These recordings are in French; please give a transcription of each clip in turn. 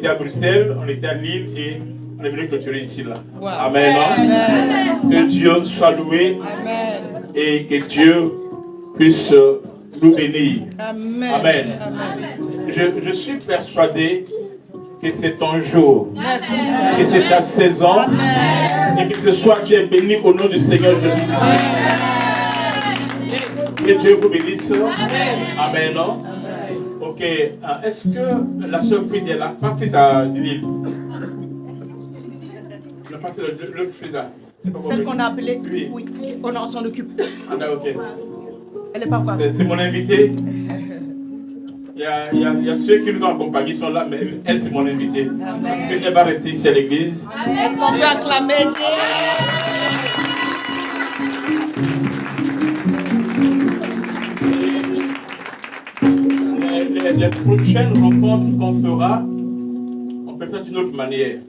était à Bruxelles, on était à Lille et on est venu clôturer ici là. Wow. Amen. Amen. Que Dieu soit loué. Amen. Et que Dieu puisse nous bénir. Amen. Amen. Amen. Je suis persuadé que c'est ton jour, Merci, que c'est ta saison. Amen. Et que ce soir tu es béni au nom du Seigneur Jésus. Que Dieu vous bénisse. Amen. Ok. Est-ce que la sœur Frida est là? Pas Frida de Lille. Le Frida. Celle qu'on a appelée? Oui. Oui. On s'en occupe. Ah, ok. Elle n'est pas encore. C'est mon invité. Il y a ceux qui nous ont accompagnés, qui sont là, mais elle, c'est mon invitée. Parce qu'elle va rester ici à l'église. Est-ce qu'on peut acclamer? Les prochaines rencontres qu'on fera, on fait ça d'une autre manière.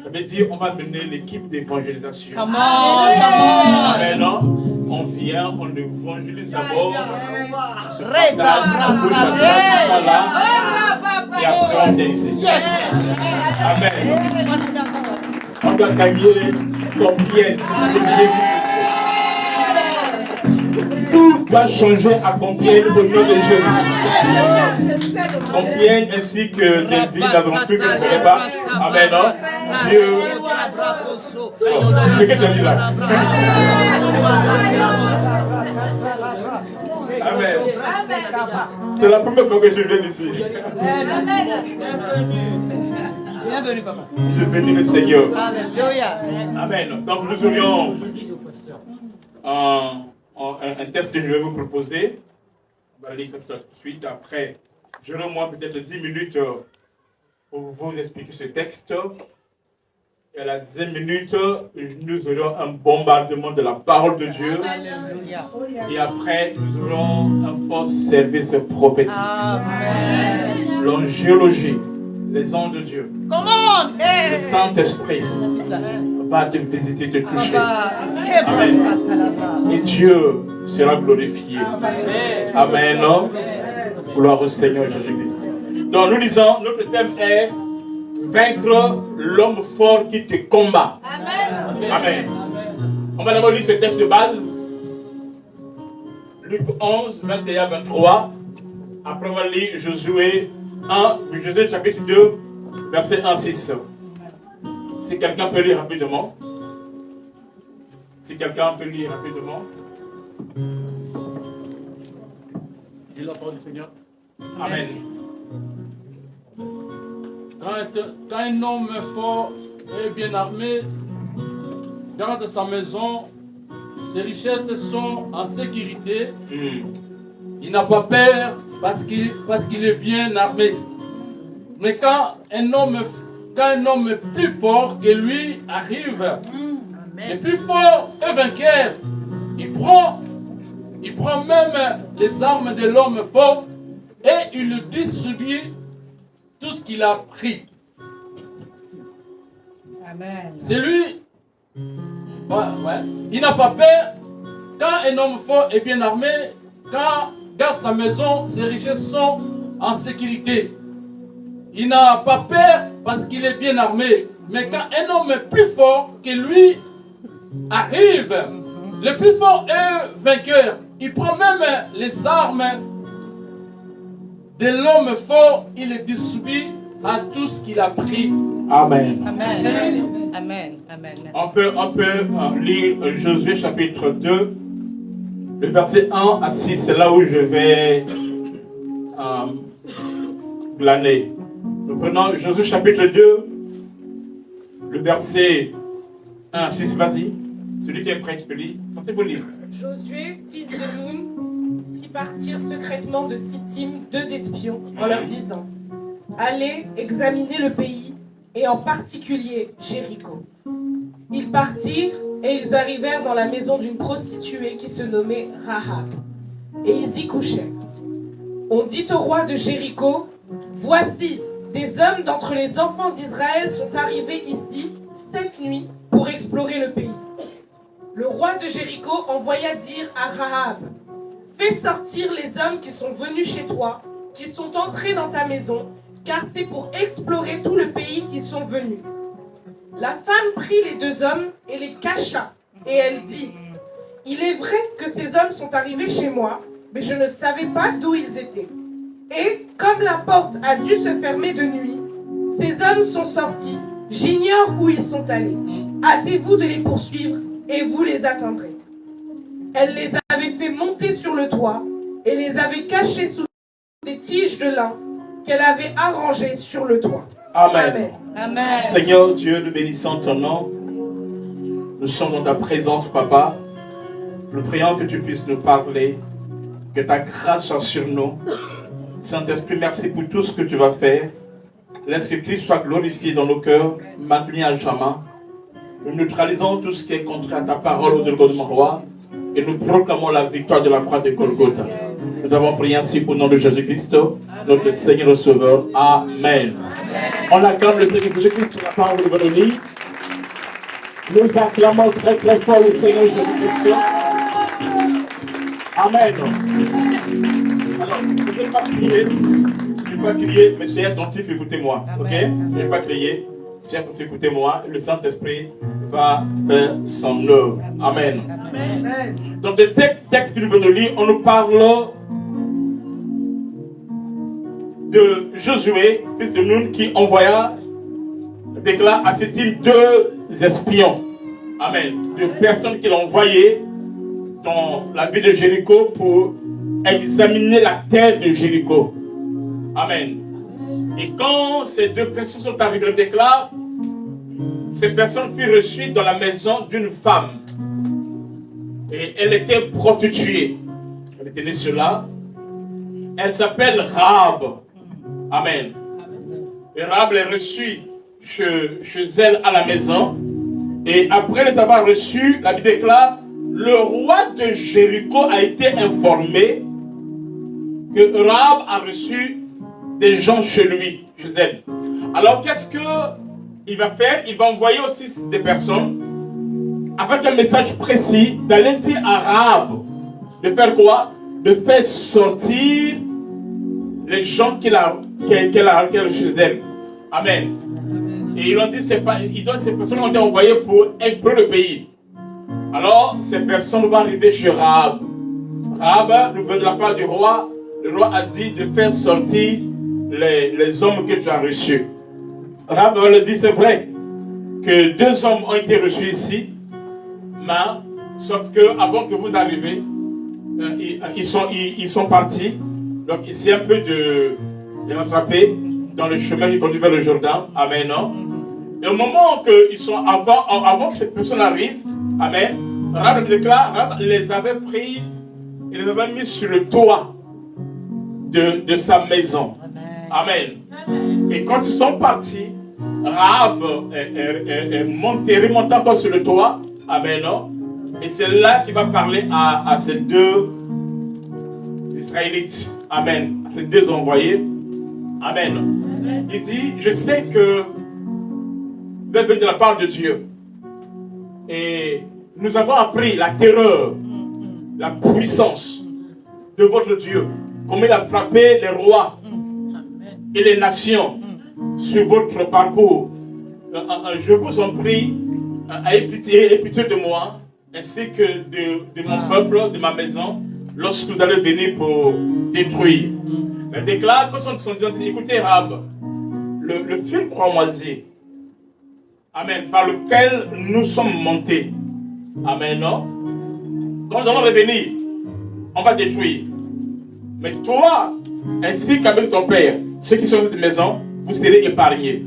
Ça veut dire on va mener l'équipe d'évangélisation. Come on, come on. Amen. On vient, on évangélise d'abord. On se Reza, partage, on brasa, bouge là, et après on vient ici. Yes. Amen. On doit gagner Compiègne. Tout va changer à Compiègne au nom de Jésus. Compiègne ainsi que des villes d'aventure que je ne connais pas. Amen. Dieu. Ce que tu as dit là. Amen. C'est la première fois que je viens ici. Bienvenue, papa. Je bénis le Seigneur. Alléluia. Amen. Donc nous aurions un test que je vais vous proposer. On va lire tout de suite. Après, j'aurai moi peut-être 10 minutes pour vous expliquer ce texte. Et à la 10e minute, nous aurons un bombardement de la parole de Dieu. Alléluia. Et après, nous aurons un fort service prophétique. Amen. L'angéologie, les anges de Dieu. Comment? Le Saint-Esprit va te visiter, te toucher. Amen. Et Dieu sera glorifié. Amen. Gloire au Seigneur Jésus-Christ. Donc nous disons, notre thème est vaincre l'homme fort qui te combat. Amen. Amen. On va d'abord lire ce texte de base. Luc 11, 21, 23. Après on va lire Josué 1, Josué chapitre 2, verset 1, 6. Si quelqu'un peut lire rapidement. Si quelqu'un peut lire rapidement. Dis la parole du Seigneur. Amen. Quand un homme fort et bien armé garde sa maison, ses richesses sont en sécurité. Il n'a pas peur parce qu'il est bien armé. Mais quand un homme plus fort que lui arrive, le plus fort et vainqueur, il prend même les armes de l'homme fort et il le distribue tout ce qu'il a pris. Amen. C'est lui. Ouais. Il n'a pas peur. Quand un homme fort est bien armé, quand il garde sa maison, ses richesses sont en sécurité. Il n'a pas peur parce qu'il est bien armé. Mais quand un homme plus fort que lui arrive, le plus fort est vainqueur. Il prend même les armes de l'homme fort, il les distribue à tout ce qu'il a pris. Amen. Amen. Amen. Amen. On peut lire Josué chapitre 2, le verset 1 à 6. C'est là où je vais glaner. Nous prenons Josué chapitre 2, le verset 1 à 6. Vas-y. Celui qui est prêt, tu peux lire. Sentez-vous lire. Josué, fils de Nun, fit partir secrètement de Sittim 2 espions en leur disant: allez examiner le pays, et en particulier Jéricho. Ils partirent et ils arrivèrent dans la maison d'une prostituée qui se nommait Rahab. Et ils y couchèrent. On dit au roi de Jéricho: voici, des hommes d'entre les enfants d'Israël sont arrivés ici cette nuit pour explorer le pays. Le roi de Jéricho envoya dire à Rahab: fais sortir les hommes qui sont venus chez toi, qui sont entrés dans ta maison, car c'est pour explorer tout le pays qu'ils sont venus. La femme prit les 2 hommes et les cacha, et elle dit, « Il est vrai que ces hommes sont arrivés chez moi, mais je ne savais pas d'où ils étaient. Et comme la porte a dû se fermer de nuit, ces hommes sont sortis, j'ignore où ils sont allés. Hâtez-vous de les poursuivre, et vous les atteindrez. » Elle les avait fait monter sur le toit, et les avait cachés sous des tiges de lin qu'elle avait arrangées sur le toit. Amen. Amen. Seigneur Dieu, nous bénissons ton nom. Nous sommes dans ta présence, Papa. Nous prions que tu puisses nous parler, que ta grâce soit sur nous. Saint-Esprit, merci pour tout ce que tu vas faire. Laisse que Christ soit glorifié dans nos cœurs, maintenu à jamais. Nous neutralisons tout ce qui est contraire à ta parole au delà de mon roi. Et nous proclamons la victoire de la croix de Golgotha. Nous avons prié ainsi au nom de Jésus-Christ, notre Seigneur et Sauveur. Amen. On acclame le Seigneur Jésus-Christ sur la parole de l'évangile. Nous acclamons très très fort le Seigneur Jésus-Christ. Amen. Alors, je ne vais pas crier. Je ne vais pas crier, mais soyez attentifs, écoutez-moi. Ok? Je ne vais pas crier. Soyez attentifs, écoutez-moi. Le Saint-Esprit va faire son œuvre. Amen. Amen. Dans le texte que nous venons de lire, on nous parle de Josué, fils de Nun, qui envoya, déclare à Sittim 2 espions. Amen. 2 personnes qu'il a envoyées dans la ville de Jéricho pour examiner la terre de Jéricho. Amen. Et quand ces 2 personnes sont arrivées, déclare, ces personnes furent reçues dans la maison d'une femme. Et elle était prostituée. Elle était née sur là. Elle s'appelle Rahab. Amen. Et Rahab est reçue chez elle à la maison. Et après les avoir reçus, la Bible déclare, le roi de Jéricho a été informé que Rahab a reçu des gens chez lui, chez elle. Alors qu'est-ce qu'il va faire? Il va envoyer aussi des personnes avec un message précis d'aller dire à Rahab de faire quoi? De faire sortir les gens qu'elle a chez elle. Amen. Et ils ont dit, ces personnes ont été envoyées pour explorer le pays. Alors, ces personnes vont arriver chez Rahab. Rahab nous vient de la part du roi. Le roi a dit de faire sortir les hommes que tu as reçus. Rahab leur dit, c'est vrai que 2 hommes ont été reçus ici. Mais, sauf que avant que vous arriviez, ils sont partis. Donc ici un peu de rattraper dans le chemin qui conduit vers le Jourdain. Amen. Non? Et au moment qu'ils sont avant que cette personne arrive, amen, Rahab déclare, Rahab les avait pris et les avait mis sur le toit de sa maison. Amen. Et quand ils sont partis, Rahab est remonté encore sur le toit. Amen. Non? Et c'est là qu'il va parler à ces 2 Israélites. Amen. À ces 2 envoyés. Amen. Il dit, je sais que vous êtes venus de la part de Dieu. Et nous avons appris la terreur, la puissance de votre Dieu. Comment il a frappé les rois et les nations sur votre parcours. Je vous en prie, ayez pitié de moi, ainsi que de mon peuple, de ma maison, lorsque vous allez venir pour détruire. Elle déclare, quand ils sont dit, écoutez Rahab, le fil cramoisi, amen, par lequel nous sommes montés, amen, non? Quand nous allons revenir, on va détruire. Mais toi, ainsi qu'avec ton père, ceux qui sont dans cette maison, vous serez épargnés.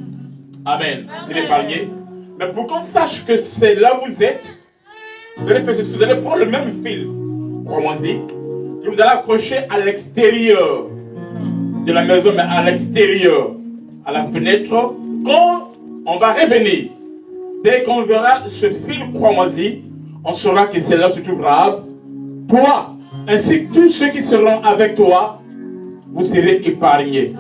Amen. Vous serez épargnés. Mais pour qu'on sache que c'est là où vous êtes, vous allez faire ceci. Vous allez prendre le même fil, cramoisi, que vous allez accrocher à l'extérieur de la maison, mais à l'extérieur, à la fenêtre. Quand on va revenir, dès qu'on verra ce fil cramoisi, on saura que c'est là où se trouve Rahab. Toi, ainsi que tous ceux qui seront avec toi, vous serez épargnés.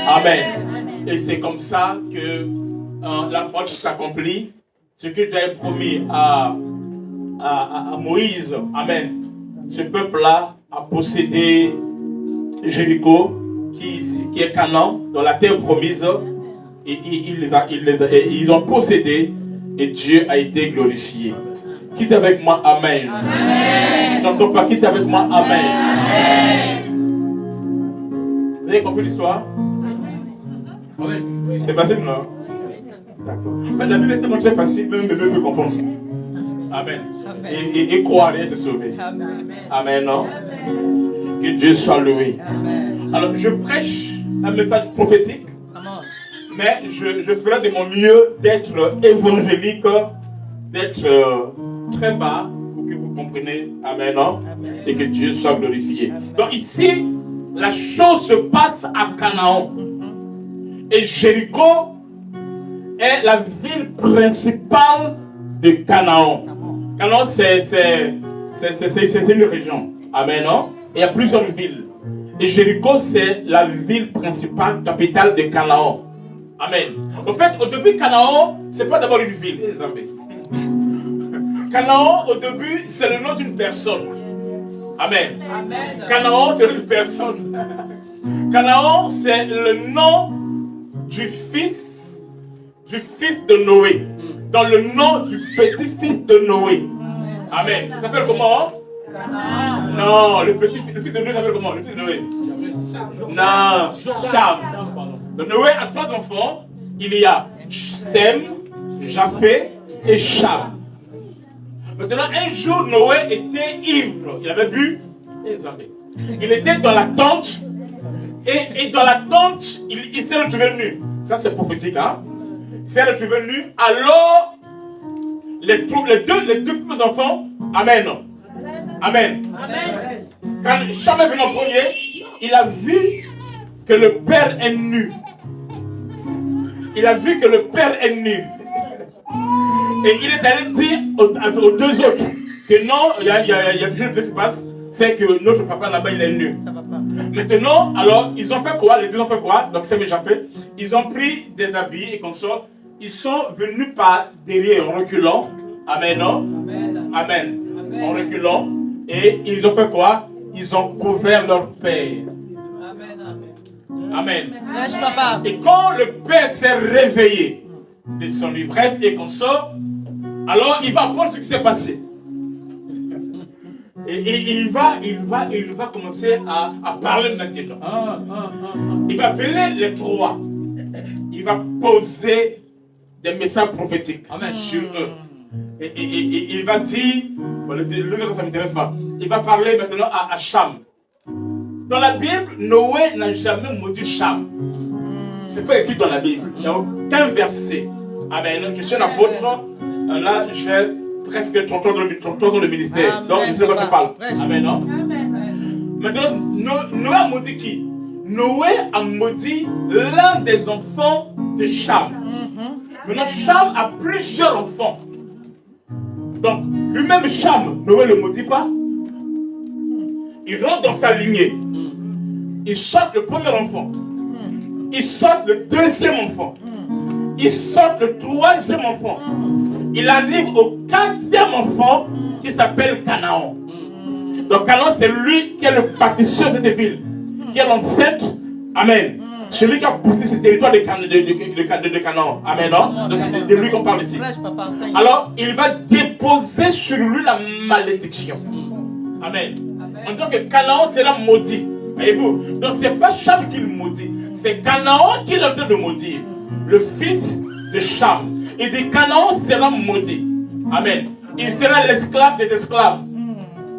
Amen. Et c'est comme ça que la parole s'accomplit. Ce que tu avais promis à Moïse. Amen. Ce peuple-là a possédé Jéricho. qui est Canaan, dans la terre promise, et ils ont possédé, et Dieu a été glorifié. Quitte avec moi, Amen. Amen. Je n'entends pas, quitte avec moi, Amen. Vous avez compris l'histoire? C'est facile, non? D'accord. En fait, la Bible est tellement très facile, même bébé peut comprendre. Amen. Et croire et être sauvé. Amen. Amen, non? Que Dieu soit loué. Amen. Alors, je prêche un message prophétique, Amen. mais je ferai de mon mieux d'être évangélique, d'être très bas pour que vous compreniez. Amen, non? Amen. Et que Dieu soit glorifié. Amen. Donc ici, la chose se passe à Canaan. Et Jéricho est la ville principale de Canaan. Canaan, c'est une région. Amen, non? Et il y a plusieurs villes. Et Jéricho, c'est la ville principale, capitale de Canaan. Amen. En fait, au début, Canaan, c'est pas d'abord une ville. Canaan, au début, c'est le nom d'une personne. Amen. Amen. Canaan, c'est une personne. Canaan, c'est le nom du fils de Noé. Dans le nom du petit-fils de Noé. Amen. Il s'appelle comment? Non, le fils de Noé s'appelle comment? Le fils de Noé. Non, Cham. Donc Noé a 3 enfants. Il y a Sem, Japheth et Cham. Maintenant, un jour, Noé était ivre. Il avait bu et il était dans la tente. Et dans la tente, il s'est retrouvé nu. Ça, c'est prophétique, hein? Il s'est retrouvé nu. Alors, les deux petits enfants, Amen. Amen. Amen. Quand Cham est venu en premier, il a vu que le père est nu. Il a vu que le père est nu. Et il est allé dire aux 2 autres que non, il y a quelque chose qui se passe, c'est que notre papa là-bas, il est nu. Ça va pas. Maintenant, alors, ils ont fait quoi? Les 2 ont fait quoi? Donc, c'est mes Japheth. Ils ont pris des habits et consorts. Ils sont venus par derrière en reculant. Amen, non? Amen. Amen. Amen. En reculant. Et ils ont fait quoi? Ils ont couvert leur père. Amen. Amen. Lâche papa. Et quand le père s'est réveillé de son ivresse et consort, alors il va apprendre ce qui s'est passé. Et il va commencer à parler maintenant. Il va appeler les 3. Il va poser des messages prophétiques sur eux. Et il va dire, bon, le autre ça ne m'intéresse pas. Il va parler maintenant à Cham. Dans la Bible, Noé n'a jamais maudit Cham. Ce n'est pas écrit dans la Bible. Il n'y a aucun verset. Amen. Je suis un apôtre. Là, j'ai presque 30 ans de ministère. Amen. Donc, je sais pas quoi tu parles. Prêche. Amen, non? Amen. Maintenant, Noé a maudit qui? Noé a maudit l'un des enfants de Cham. Maintenant, Cham a plusieurs enfants. Donc, lui-même, Cham, Noé ne le maudit pas. Il rentre dans sa lignée. Il sort le premier enfant. Il sort le deuxième enfant. Il sort le troisième enfant. Il arrive au 4e enfant qui s'appelle Canaan. Donc Canaan, c'est lui qui est le pâtisseur de cette ville, qui est l'ancêtre. Amen. Celui qui a poussé ce territoire de Canaan. Amen. Non? Donc c'est de lui qu'on parle ici. Lâche papa. Enseigne. Alors, il va déposer sur lui la malédiction. Amen. En disant que Canaan sera maudit. Voyez-vous? Donc, ce n'est pas Cham qui le maudit. C'est Canaan qui est en train de maudire. Le fils de Cham. Il dit Canaan sera maudit. Amen. Il sera l'esclave des esclaves.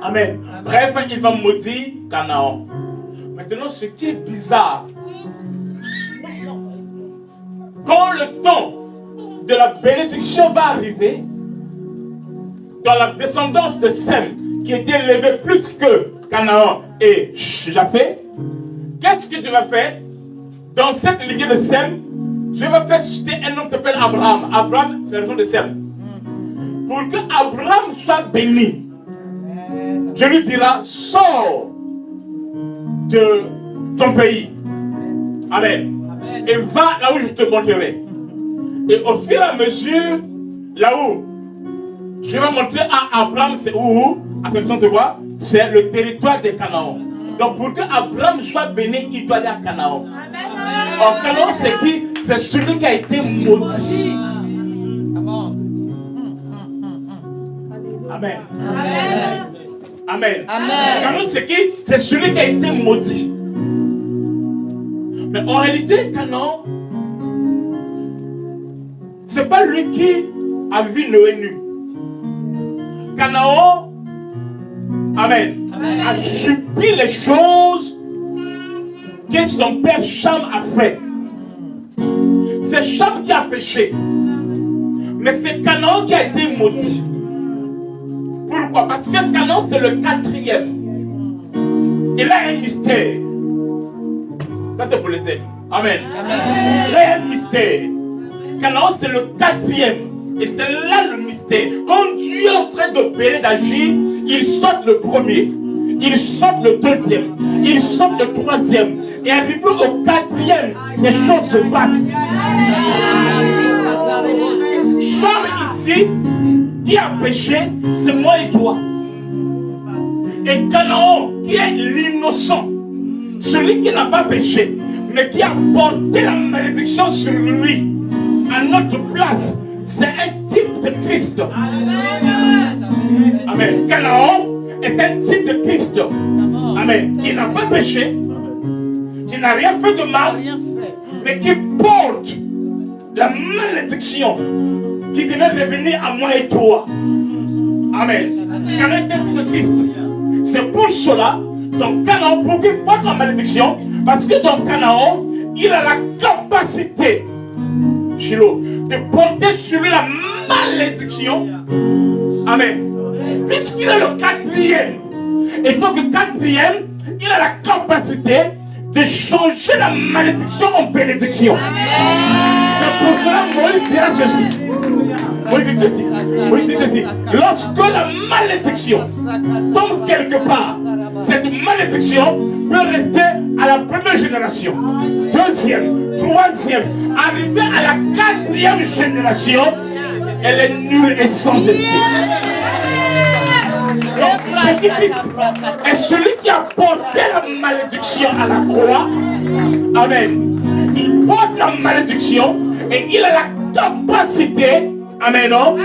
Amen. Bref, il va maudire Canaan. Maintenant, ce qui est bizarre, quand le temps de la bénédiction va arriver, dans la descendance de Sem, qui était élevé plus que Canaan et Japheth, qu'est-ce que Dieu va faire? Dans cette lignée de Sem, Dieu va faire susciter un homme qui s'appelle Abraham. Abraham, c'est le nom de Sem. Pour que Abraham soit béni, Dieu lui dira, sors de ton pays. Amen. Et va là où je te montrerai. Et au fur et à mesure, là où je vais montrer à Abraham, c'est où? À cette façon, c'est quoi? C'est le territoire des Canaan. Donc pour que Abraham soit béni, il doit aller à Canaan. En Canaan, c'est qui? C'est celui qui a été maudit. Amen. Amen. Canaan, c'est qui? C'est celui qui a été maudit. Mais en réalité, Canaan, c'est pas lui qui a vu Noé nu. Canaan, Amen, a subi les choses que son père Cham a fait. C'est Cham qui a péché. Mais c'est Canaan qui a été maudit. Pourquoi? Parce que Canaan, c'est le 4e. Il a un mystère. Ça, c'est pour les aides. Amen. Il a un mystère. Canaan, c'est le 4e. Et c'est là le mystère. Quand Dieu est en train d'opérer, d'agir, il saute le premier. Il saute le 2e. Il saute le 3e. Et arrivé au 4e, les choses se passent. Cham ici, qui a péché, c'est moi et toi. Et Canaan, qui est l'innocent, celui qui n'a pas péché, mais qui a porté la malédiction sur lui, à notre place, c'est un type de Christ. Amen. Canaan est un type de Christ. Amen. Qui n'a pas péché, qui n'a rien fait de mal, mais qui porte la malédiction qui devait revenir à moi et toi. Amen. Canaan est un type de Christ. C'est pour cela, dans Canaan, pour qu'il porte la malédiction, parce que dans Canaan, il a la capacité, Chilo, de porter sur lui la malédiction. Amen. Puisqu'il est le 4e, et donc le 4e, il a la capacité de changer la malédiction en bénédiction. C'est pour cela que Moïse dira ceci. Moïse dit ceci. Moïse dit ceci. Lorsque la malédiction tombe quelque part, cette malédiction peut rester à la première génération, 2e, 3e, arriver à la 4e génération, elle est nulle et sans effet. Donc, Jésus-Christ est celui qui a porté la malédiction à la croix. Amen. Il porte la malédiction et il a la capacité, amen, non?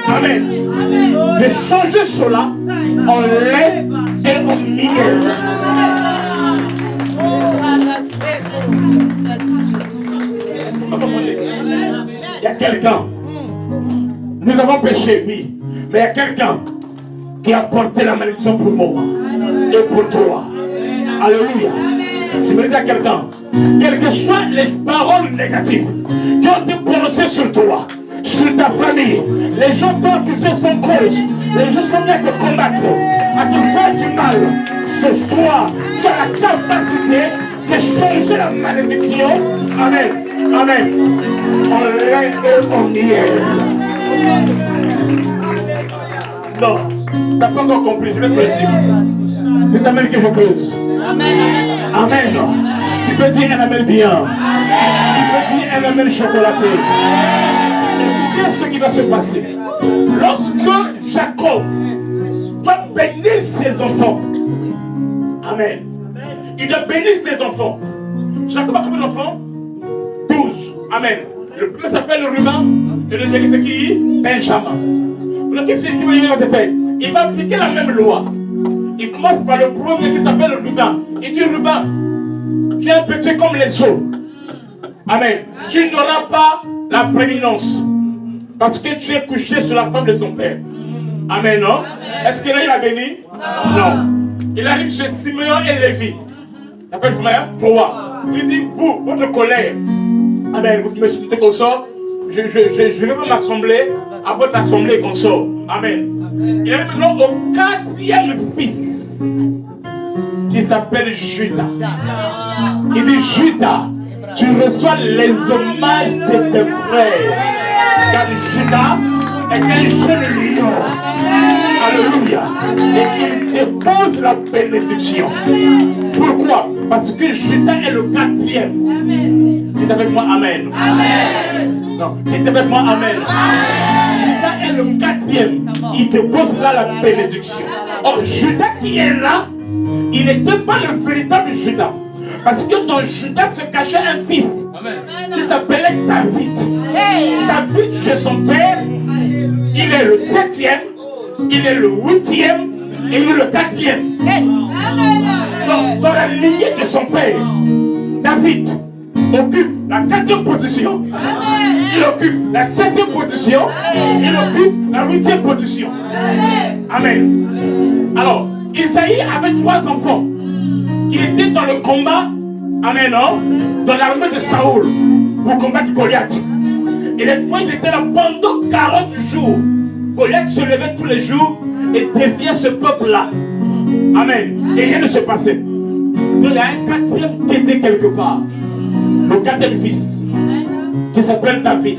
Amen, de changer cela en lait et en miel. Il y a quelqu'un. Nous avons péché, oui. Mais il y a quelqu'un qui a porté la malédiction pour moi et pour toi. Alléluia. Je me dis à quelqu'un, quelles que soient les paroles négatives qui ont été prononcées sur toi, sur ta famille, les gens t'ont accusé sans cause, les gens sont venus à te combattre, à te faire du mal. Ce soir, tu as la capacité de changer la malédiction. Amen. Amen. En lait et en miel. Non, tu n'as pas encore compris, je vais te laisser. C'est amen que je pose. Amen. Amen. Tu peux dire un amen bien. Tu peux dire un amen chocolaté. Écoutez ce qui va se passer. Lorsque Jacob doit bénir ses enfants. Amen. Il doit bénir ses enfants. Jacob a combien d'enfants? 12. Amen. Le premier s'appelle Ruben et le deuxième c'est qui? Benjamin. Qu'est-ce qu'il va faire? Il va appliquer la même loi. Il commence par le premier qui s'appelle Ruben. Il dit Ruben, tu es un petit comme les autres. Amen. Tu n'auras pas la prééminence. Parce que tu es couché sur la femme de son père. Amen, non? Est-ce que là il a béni? Non. Il arrive chez Simeon et Lévi. Ça fait combien? 3. Il dit, vous, votre colère. Amen. Vous me dites qu'on sort. Je ne vais pas m'assembler à votre assemblée qu'on sort. Amen. Il arrive maintenant au 4e fils qui s'appelle Judas. Il dit, Judas, tu reçois les hommages de tes frères. Car Judas est un jeune lion. Alléluia. Et il dépose la bénédiction. Pourquoi? Parce que Judas est le 4e. Dites avec moi Amen. Amen. Non, dites avec moi Amen. Judas est le 4e. Il dépose là la bénédiction. Oh, Judas qui est là, Il n'était pas le véritable Judas. Parce que dans Judas se cachait un fils qui s'appelait David. David, chez son père, il est le 7e, il est le 8e et il est le 4e. Dans la lignée de son père, David occupe la 4e position. Il occupe la 7e position. Il occupe la 8e position. Amen. Alors, Isaïe avait 3 enfants qui étaient dans le combat, amen, dans l'armée de Saoul pour combattre Goliath. Et les 3 étaient là pendant 40 jours. Goliath se levait tous les jours et défiait ce peuple-là. Amen. Et rien ne se passait. Il y a un 4e qui était quelque part. Le 4e fils qui s'appelle David.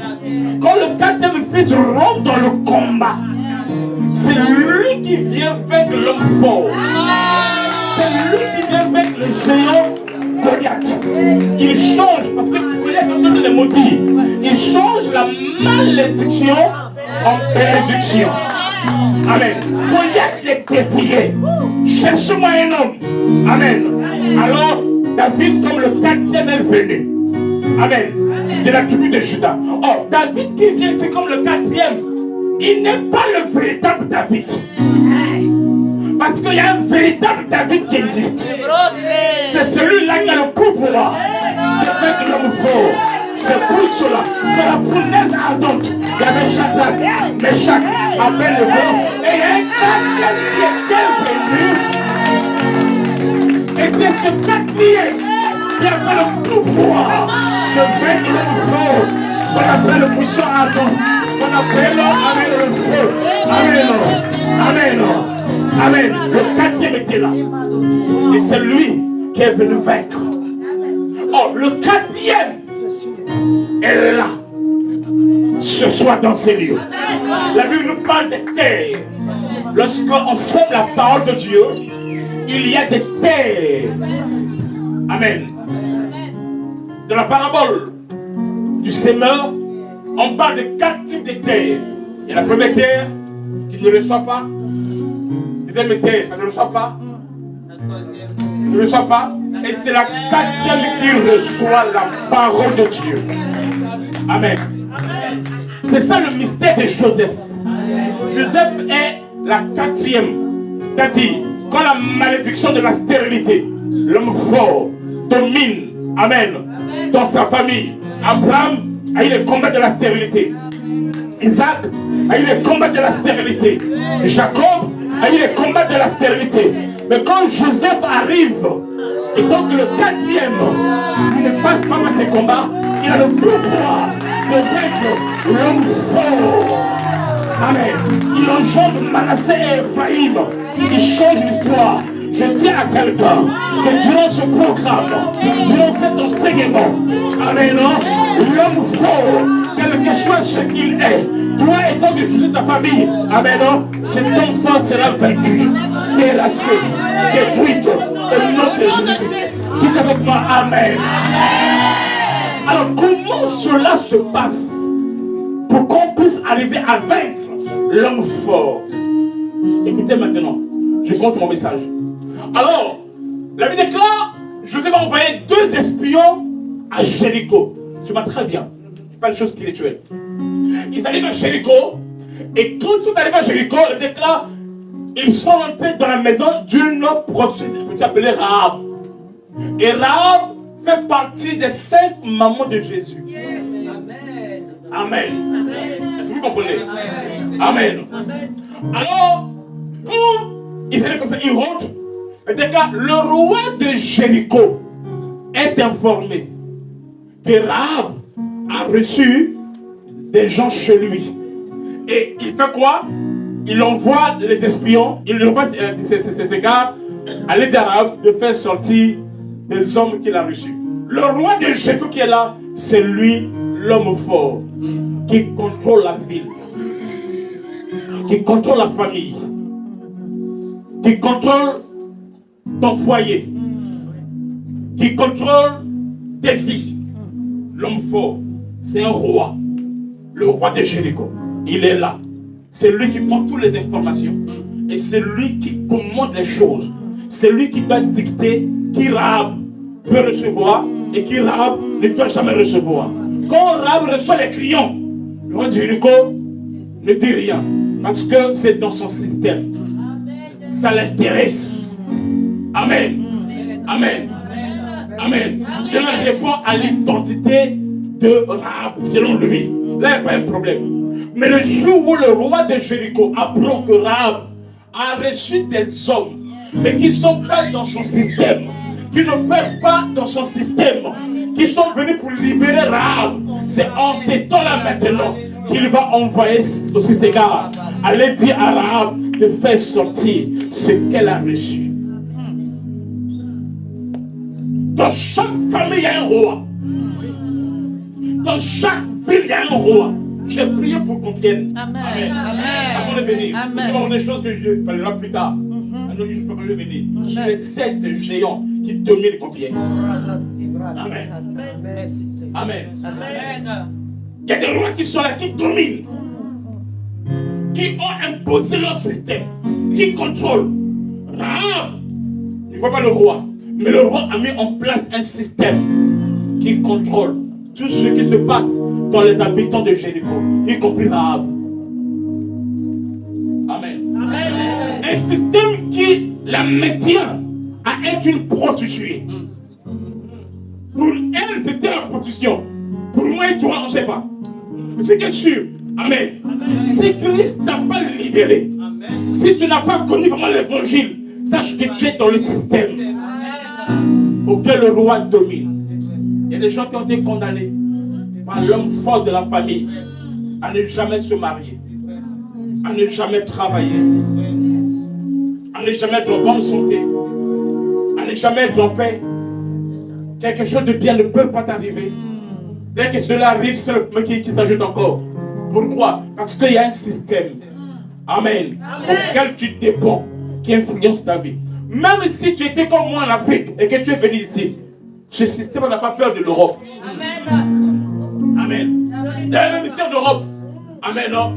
Quand le 4e fils rentre dans le combat, c'est lui qui vient vaincre l'homme fort. C'est lui qui vient vaincre le géant Goliath. Il change, parce que Goliath est en train de les maudire. Il change la malédiction en bénédiction. Amen. Goliath les défiait. Cherche-moi un homme. Amen. Alors, David, comme le 4e est venu. Amen. De la tribu de Judas. Or, David qui vient, c'est comme le 4e. Il n'est pas le véritable David. Parce qu'il y a un véritable David qui existe. C'est celui-là qui a le pouvoir de faire de l'homme fort. C'est pour cela que la fournaise ardente, il y avait Shadrach, Meshach, Abednego, et il y a un 4e qui était venu. Et c'est ce 4e qui avait le pouvoir de vaincre l'homme fort, qu'on appelle le puissant ardent, qu'on appelle Amen le feu. Amen. Amen. Amen. Le 4e était là. Et c'est lui qui est venu vaincre. Oh, le 4e est là. Ce soir dans ces lieux. La Bible nous parle des terres. Lorsqu'on sème la parole de Dieu, il y a des terres. Amen. Dans la parabole du sémeur, on parle de 4 types de terres. Il y a la première terre qui ne reçoit pas. La deuxième terre, ça ne reçoit pas. Ne reçoit pas. Et c'est la 4e qui reçoit la parole de Dieu. Amen. C'est ça le mystère de Joseph. Joseph est la 4e. C'est-à-dire, quand la malédiction de la stérilité, l'homme fort, domine, amen, dans sa famille. Abraham a eu le combat de la stérilité. Isaac a eu le combat de la stérilité. Jacob a eu le combat de la stérilité. Mais quand Joseph arrive, et donc le 4e, il ne passe pas par ses combats, il a le pouvoir de vaincre l'homme fort. Amen. Il engendre Manassé et Ephraïm. Il change l'histoire. Je dis à quelqu'un que durant ce programme, durant cet enseignement, amen, l'homme fort, quel que soit ce qu'il est, toi étant de Jésus ta famille, amen, cet enfant sera vaincu, délaissé, détruit, au nom de Jésus. Dites avec moi, amen. Alors, comment cela se passe pour qu'on puisse arriver à vaincre l'homme fort? Écoutez maintenant, je compte mon message. Alors, la Bible déclare, je vais envoyer 2 espions à Jéricho. Tu vois très bien, c'est pas une chose spirituelle. Ils arrivent à Jéricho, et quand ils sont arrivés à Jéricho, la Bible déclare, ils sont rentrés dans la maison d'une prostituée qui s'appelait Rahab. Et Rahab fait partie des 5 mamans de Jésus. Yes. Amen. Amen. Est-ce que vous comprenez? Amen. Amen. Alors, quand ils allaient comme ça, ils rentrent. Le roi de Jéricho est informé que Rahab a reçu des gens chez lui. Et il fait quoi? Il envoie les espions, il envoie ses gardes à l'aide d'Arab de faire sortir des hommes qu'il a reçus. Le roi de Jéricho qui est là, c'est lui, l'homme fort, qui contrôle la ville, qui contrôle la famille, qui contrôle ton foyer, qui contrôle tes vies. L'homme fort, c'est un roi, le roi de Jéricho. Il est là. C'est lui qui prend toutes les informations. Et c'est lui qui commande les choses. c'est lui qui doit dicter qui Rahab peut recevoir et qui Rahab ne doit jamais recevoir. Quand Rahab reçoit les clients, le roi de Jéricho ne dit rien parce que c'est dans son système. Ça l'intéresse. Amen. Amen. Amen. Cela répond à l'identité de Rahab, selon lui. Là, il n'y a pas un problème. Mais le jour où le roi de Jéricho apprend que Rahab a reçu des hommes, mais qui ne sont pas dans son système, qui ne peuvent pas dans son système, qui sont venus pour libérer Rahab, c'est en ces temps-là maintenant qu'il va envoyer aussi ses gars. Aller dire à Rahab de faire sortir ce qu'elle a reçu. Dans chaque famille, il y a un roi. Dans chaque ville, il y a un roi. J'ai prié pour qu'on vienne. Amen. Avant de venir, tu vas voir des choses que je parlerai plus tard. Une fois que je vais venir, sur les 7 géants qui dominent Compiègne. Amen. Amen. Il y a des rois qui sont là, qui dominent, qui ont imposé leur système, qui contrôlent. Rahab ne voit pas le roi, mais le roi a mis en place un système qui contrôle tout ce qui se passe dans les habitants de Jéricho, y compris Rahab. Amen. Amen. Un système qui la maintient à être une prostituée. Pour elle, c'était la prostitution. Pour moi et toi, on ne sait pas. Mais c'est que sûr. Amen. Amen. Si Christ t'a pas libéré, amen, si tu n'as pas connu vraiment l'évangile, sache que tu es dans le système auquel le roi domine. Il y a des gens qui ont été condamnés par l'homme fort de la famille à ne jamais se marier, à ne jamais travailler, à ne jamais être en bonne santé, à ne jamais être en paix. Quelque chose de bien ne peut pas t'arriver. Dès que cela arrive, c'est le problème qui s'ajoute encore. Pourquoi? Parce qu'il y a un système, amen, auquel tu dépends, qui influence ta vie. Même si tu étais comme moi en Afrique et que tu es venu ici, ce système n'a pas peur de l'Europe. Amen. Amen. Il y a même ici en Europe. Amen. Non?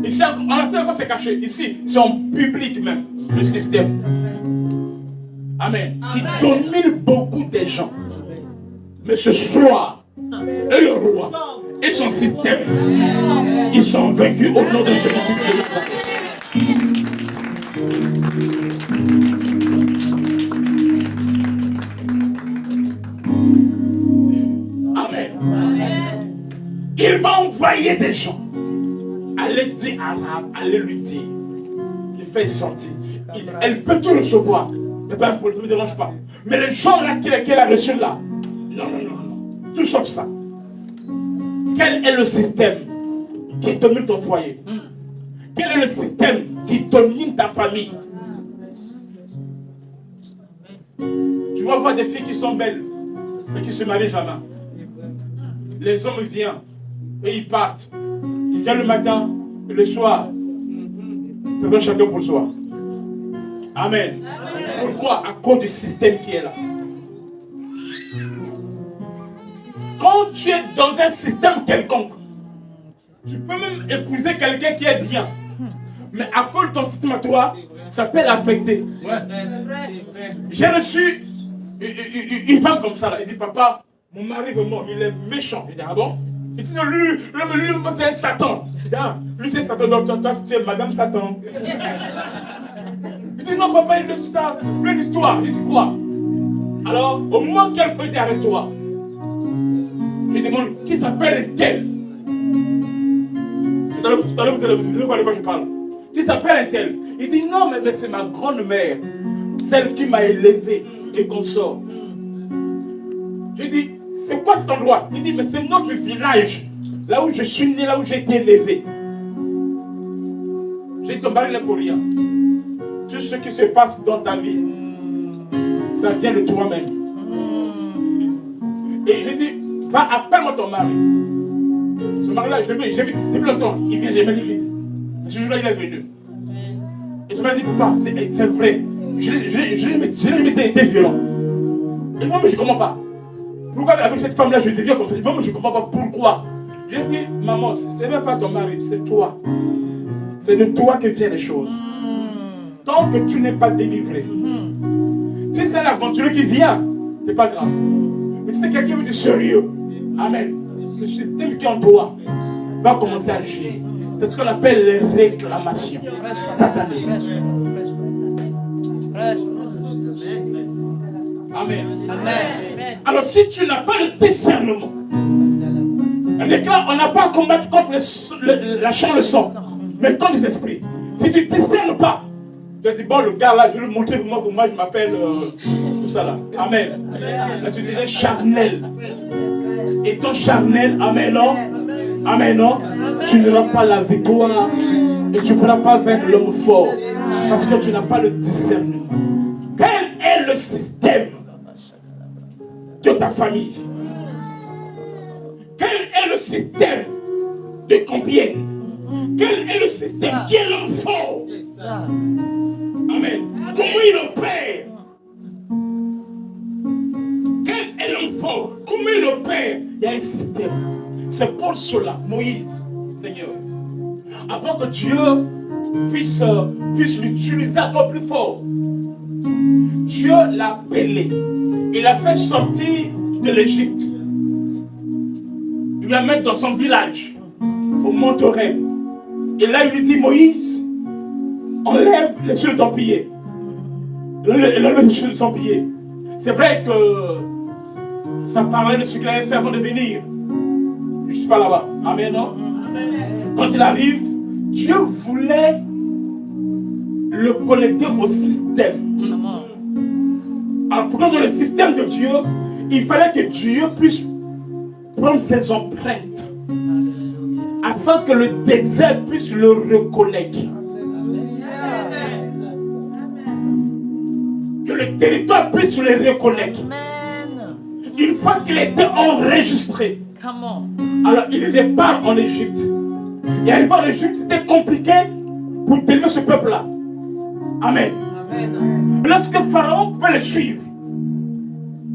Ici, en Afrique, encore c'est caché. Ici, c'est en public même, le système. Amen. Qui domine beaucoup des gens. Mais ce soir, et le roi et son système, ils sont vaincus au nom de Jésus-Christ. Amen. Il va envoyer des gens. Allez dire à Rahab, allez lui dire. Il fait sortir. Elle peut tout recevoir. Mais pas un problème, ça ne me dérange pas. Mais les gens là qu'elle a reçus là, non. Tout sauf ça. Quel est le système qui domine ton foyer? Quel est le système qui domine ta famille? Tu vas voir des filles qui sont belles, mais qui ne se marient jamais. Les hommes viennent et ils partent. Ils viennent le matin et le soir. Ça donne chacun pour soi. Amen. Pourquoi? À cause du système qui est là. Quand tu es dans un système quelconque, tu peux même épouser quelqu'un qui est bien. Mais à cause de ton système à toi, ça peut l'affecter. J'ai reçu une femme comme ça. Là. Il dit, papa, mon mari est mort, il est méchant. Il dit, ah bon? Il dit, non, lui c'est un Satan. Il dit, ah, lui c'est Satan, donc toi, tu es Madame Satan. Il dit, non, papa, il dit tout ça, plein d'histoires. Il dit, quoi? Alors, au moins qu'elle peut dire, arrête-toi. Je lui demande, qui s'appelle tel? Tout à l'heure, vous allez voir de quoi je parle. Qui s'appelle tel? Il dit, non, mais c'est ma grande-mère, celle qui m'a élevé et consort. Je lui dis, c'est quoi cet endroit? Il dit, mais c'est notre village, là où je suis né, là où j'ai été élevé. J'ai dit, ton mari n'est pour rien. Tout ce qui se passe dans ta vie, ça vient de toi-même. Et je dis, va, appelle-moi ton mari. Ce mari-là, je l'ai vu depuis longtemps. Il vient jamais à l'église. Ce jour-là, il est venu. Et ce mari dit, papa, c'est vrai. Je n'ai jamais été violent. Et moi, mais je ne comprends pas. Pourquoi avec cette femme-là, je deviens comme ça? Moi, mais je ne comprends pas pourquoi. Je dis, maman, ce n'est même pas ton mari, c'est toi. C'est de toi que viennent les choses. Tant que tu n'es pas délivré, aventureux qui vient, c'est pas grave. Mais si c'est quelqu'un de sérieux, amen, le système qui est en toi va commencer à agir. C'est ce qu'on appelle les réclamations sataniques. Amen. Alors si tu n'as pas le discernement, c'est-à-dire que là, on n'a pas à combattre contre la chair et le sang, mais contre les esprits. Si tu ne discernes pas, tu dis, bon, le gars là, je vais lui montrer vraiment que moi je m'appelle tout ça là. Amen. Là, tu dirais charnel. Et ton charnel, amen, non? Amen, non? Tu n'auras pas la victoire et tu ne pourras pas vaincre l'homme fort parce que tu n'as pas le discernement. Quel est le système de ta famille? Quel est le système de Compiègne? Quel est le système? Qui est l'homme fort? Amen. Comment il opère? Quel est l'homme fort? Comment il opère? Il y a un système. C'est pour cela, Moïse, Seigneur, avant que Dieu puisse l'utiliser encore plus fort, Dieu l'a appelé. Il l'a fait sortir de l'Égypte. Il l'a mis dans son village, au mont Horeb. Et là, il lui dit, Moïse, enlève les cieux de ton pied. Enlève les cieux de son pied. C'est vrai que ça parlait de ce qu'il allait faire avant de venir. Je ne suis pas là-bas. Amen, non? Quand il arrive, Dieu voulait le connecter au système. Alors, pourtant, dans le système de Dieu, il fallait que Dieu puisse prendre ses empreintes afin que le désert puisse le reconnaître. Que le territoire puisse le reconnaître. Une fois qu'il était enregistré, alors il repart en Égypte. Et arrivé en Égypte, c'était compliqué pour délivrer ce peuple-là. Amen. Lorsque Pharaon pouvait le suivre,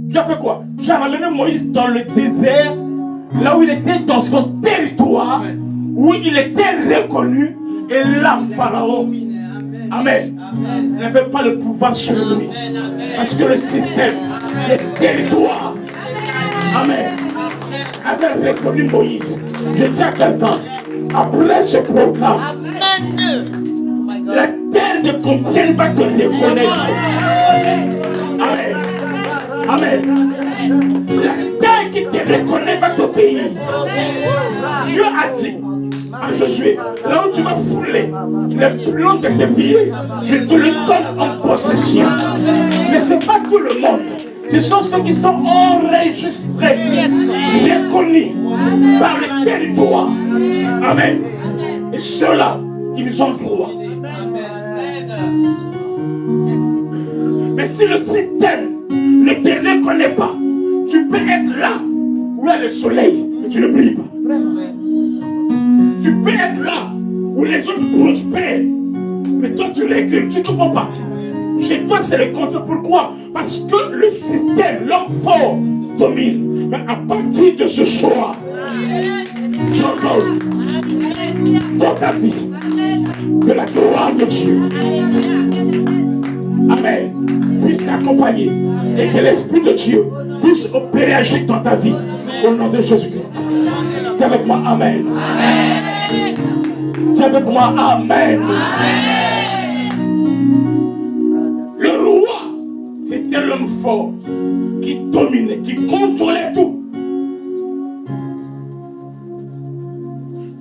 Dieu a fait quoi? Dieu a ramené Moïse dans le désert, là où il était dans son territoire, où il était reconnu, et là, Pharaon, amen, n'avait pas le pouvoir sur lui. Parce que le système, le territoire, amen, avait reconnu Moïse. Je dis à quelqu'un, après ce programme, la terre de Compiègne va te reconnaître. Amen. Amen. La terre qui te reconnaît va t'obéir. Dieu a dit à Josué, là où tu vas fouler les plans de tes pieds, je te le donne en possession. Mais ce n'est pas tout le monde. Ce sont ceux qui sont enregistrés, reconnus par le territoire. Amen. Et ceux-là, ils ont droit. Mais si le système ne te reconnaît pas, tu peux être là où il y a le soleil, mais tu ne brilles pas. Tu peux être là où les autres prospèrent, mais toi tu recules, tu ne comprends pas. Chez toi c'est le contraire. Pourquoi? Parce que le système, l'homme fort, domine. Mais à partir de ce soir, j'ordonne dans ta vie que la gloire de Dieu, amen, puisse t'accompagner et que l'Esprit de Dieu puisse opérer, agir dans ta vie au nom de Jésus-Christ. Dis avec moi, amen. Dis avec moi, amen. Le roi, c'était l'homme fort qui dominait, qui contrôlait tout.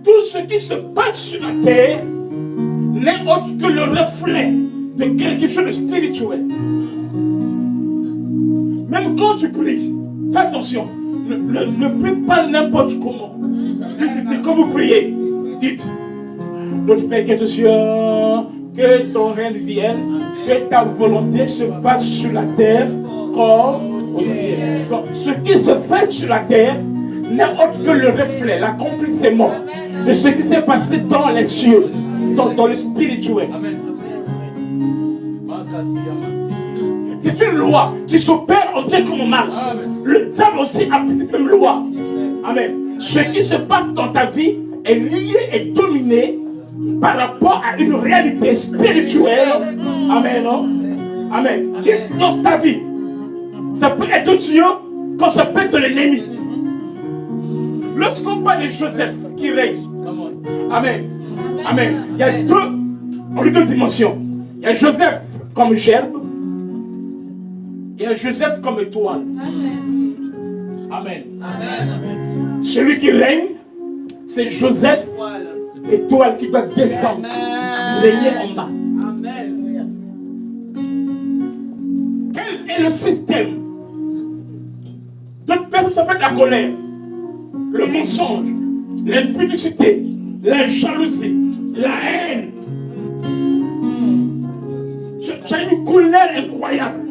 Tout ce qui se passe sur la terre n'est autre que le reflet de quelque chose de spirituel. Même quand tu pries, fais attention, ne prie pas n'importe comment. Dites, quand vous priez, dites, notre Père qui est aux cieux, que ton règne vienne, que ta volonté se fasse sur la terre comme au ciel. Donc, ce qui se fait sur la terre n'est autre que le reflet, l'accomplissement de ce qui s'est passé dans les cieux, dans le spirituel. C'est une loi qui s'opère en bien comme en mal. Le diable aussi applique cette même loi. Amen. Ce qui se passe dans ta vie est lié et dominé par rapport à une réalité spirituelle. Amen. Non? Amen. Qui influence ta vie. Ça peut être Dieu comme ça peut être l'ennemi. Lorsqu'on parle de Joseph qui règne, Amen. Amen. Il y a deux dimensions. Il y a Joseph comme gerbe. Il y a Joseph comme étoile. Amen. Celui qui règne, c'est Joseph, étoile qui doit descendre, régner en bas. Quel est le système? D'autres personnes, ça peut être la colère, le mensonge, l'impudicité, la jalousie, la haine. Tu as une colère incroyable.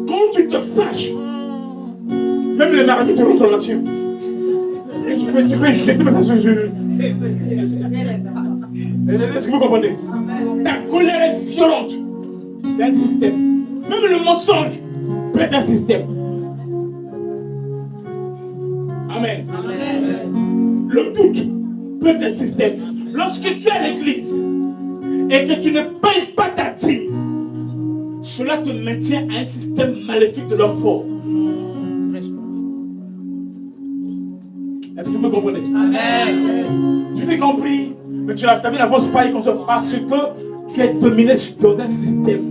Quand tu te fâches, même les maris te rentrent là-dessus. Et tu peux jeter ça sur eux. Est-ce que vous comprenez? Ta colère est violente. C'est un système. Même le mensonge peut être un système. Amen. Le doute peut être un système. Lorsque tu es à l'église et que tu ne payes pas ta dîme, cela te maintient à un système maléfique de l'homme fort. Est-ce que vous comprenez? Amen. Tu t'es compris, mais tu as vu la voix paille comme ça parce que tu es dominé dans un système.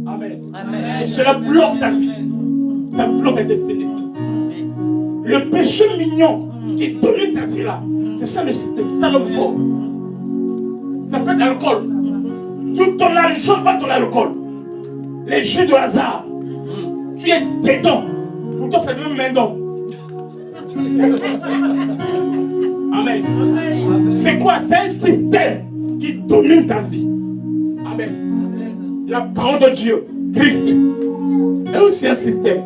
Amen. Amen. Et cela bloque ta vie. Ça bloque ta destinée. Le péché mignon qui domine ta vie là, c'est ça le système, c'est ça l'homme fort. Ça peut être l'alcool. Tout ton argent va dans l'alcool. Les jeux de hasard. Tu es dedans. Pour toi, c'est même maintenant. Amen. C'est quoi? C'est un système qui domine ta vie. Amen. La parole de Dieu, Christ, est aussi un système.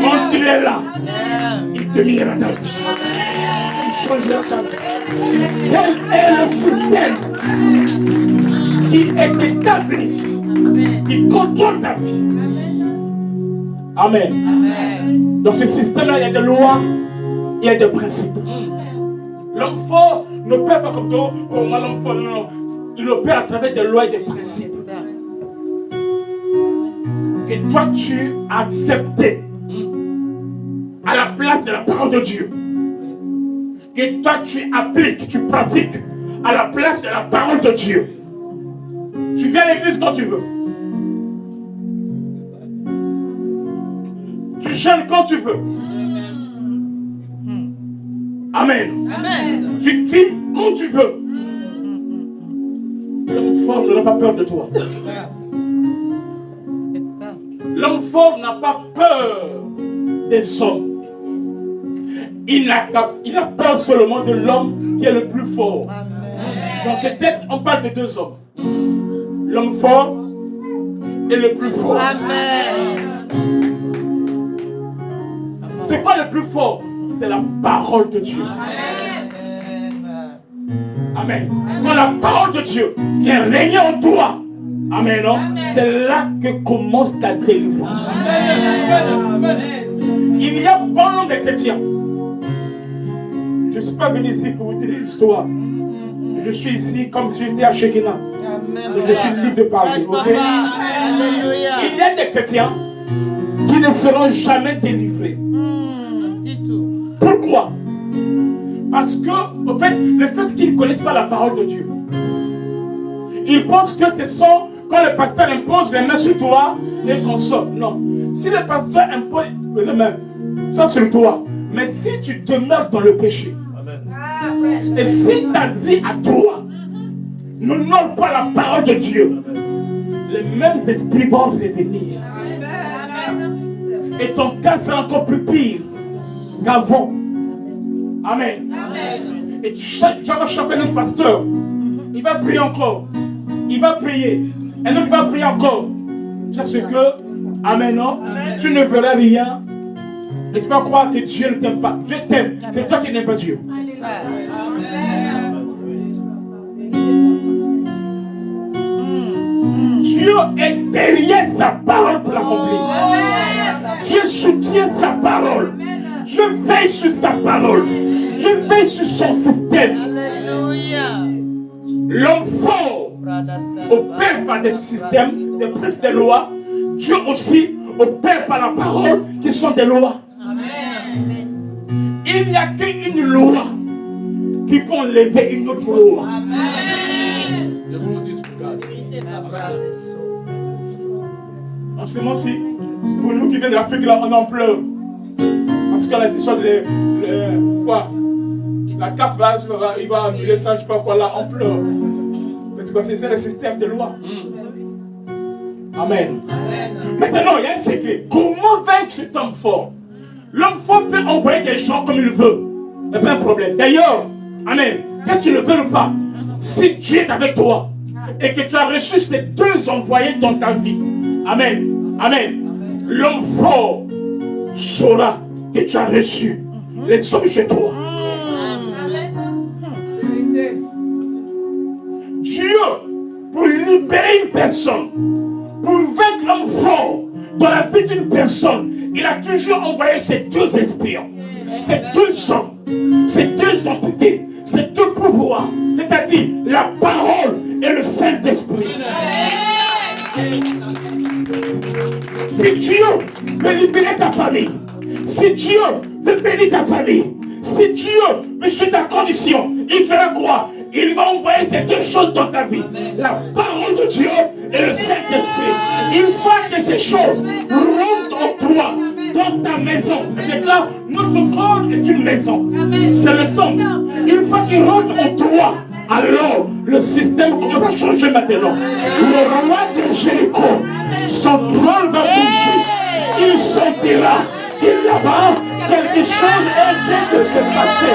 Quand il est là, il dominera ta vie. Il changera ta vie. Quel est le système qui est établi, qui contrôle ta vie? Amen. Dans ce système-là, il y a des lois, il y a des principes. L'homme fort n'opère pas comme ça. Oh, moi, l'homme fort, non. Il opère à travers des lois et des principes. Que toi, tu as accepté à la place de la parole de Dieu. Que toi, tu appliques, tu pratiques à la place de la parole de Dieu. Tu viens à l'église quand tu veux. Tu jeûnes quand tu veux. Amen. Amen. Tu dîmes quand tu veux. L'homme fort n'aura pas peur de toi. L'homme fort n'a pas peur des hommes. Il a peur seulement de l'homme qui est le plus fort. Dans ce texte, on parle de deux hommes. L'homme fort et le plus fort. Amen. C'est quoi le plus fort? C'est la parole de Dieu. Amen. Quand la parole de Dieu vient régner en toi, amen, non? C'est là que commence ta délivrance. Il y a bon nombre de chrétiens. Je ne suis pas venu ici pour vous dire des histoires. Je suis ici comme si j'étais à Shekinah. Je suis libre de parler. Okay? Il y a des chrétiens qui ne seront jamais délivrés. Pourquoi? Parce que, au fait, le fait qu'ils ne connaissent pas la parole de Dieu, ils pensent que ce sont quand le pasteur impose les mains sur toi et qu'on sort. Non. Si le pasteur impose les mains, ça sur toi. Mais si tu demeures dans le péché, et si ta vie à toi n'honore pas la parole de Dieu, les mêmes esprits vont revenir. Et ton cas sera encore plus pire qu'avant. Amen. Amen. Et tu vas chanter notre pasteur. Il va prier encore. Il va prier. Et donc il va prier encore. C'est ce que, amen, non? Tu ne verras rien. Et tu vas croire que Dieu ne t'aime pas. Dieu t'aime. C'est toi qui n'aimes pas Dieu. Dieu est derrière sa parole pour l'accomplir. Dieu soutient sa parole. Dieu veille sur sa parole. Dieu veille sur son système. L'homme fort opère par des systèmes, des prises de lois. Dieu aussi opère par la parole qui sont des lois. Amen. Il n'y a qu'une loi qui peut enlever une autre loi. Amen. Je vous le dis, regarde. En ce moment-ci, pour nous qui venons de l'Afrique, là, on en pleure. Parce qu'on a dit soit quoi? La CAF là, il va annuler ça, je sais pas quoi là, on pleure. Mais c'est parce que c'est le système de loi. Amen. Maintenant, il y a un secret. Comment vaincre cet homme fort? L'homme fort peut envoyer des gens comme il veut. Il n'y a pas de problème. D'ailleurs, amen, que tu le veux ou pas, si Dieu est avec toi et que tu as reçu ces deux envoyés dans ta vie, amen, amen, l'homme fort saura que tu as reçu les hommes chez toi. Dieu, pour libérer une personne, pour vaincre l'homme fort dans la vie d'une personne, il a toujours envoyé ces deux espions, ces deux hommes, ces deux entités, ces deux pouvoirs, c'est-à-dire la parole et le Saint-Esprit. Si Dieu veut libérer ta famille, si Dieu veut bénir ta famille, si Dieu veut changer ta condition, il fera quoi? Il va envoyer ces deux choses dans ta vie. La parole de Dieu et le Saint-Esprit. Une fois que ces choses rentrent en toi, dans ta maison, déclare, notre corps est une maison. C'est le temps. Une fois qu'il rentre en toi, alors le système commence à changer maintenant. Le roi de Jéricho, son trône va bouger. Il sentira qu'il là-bas, quelque chose est en train de se passer.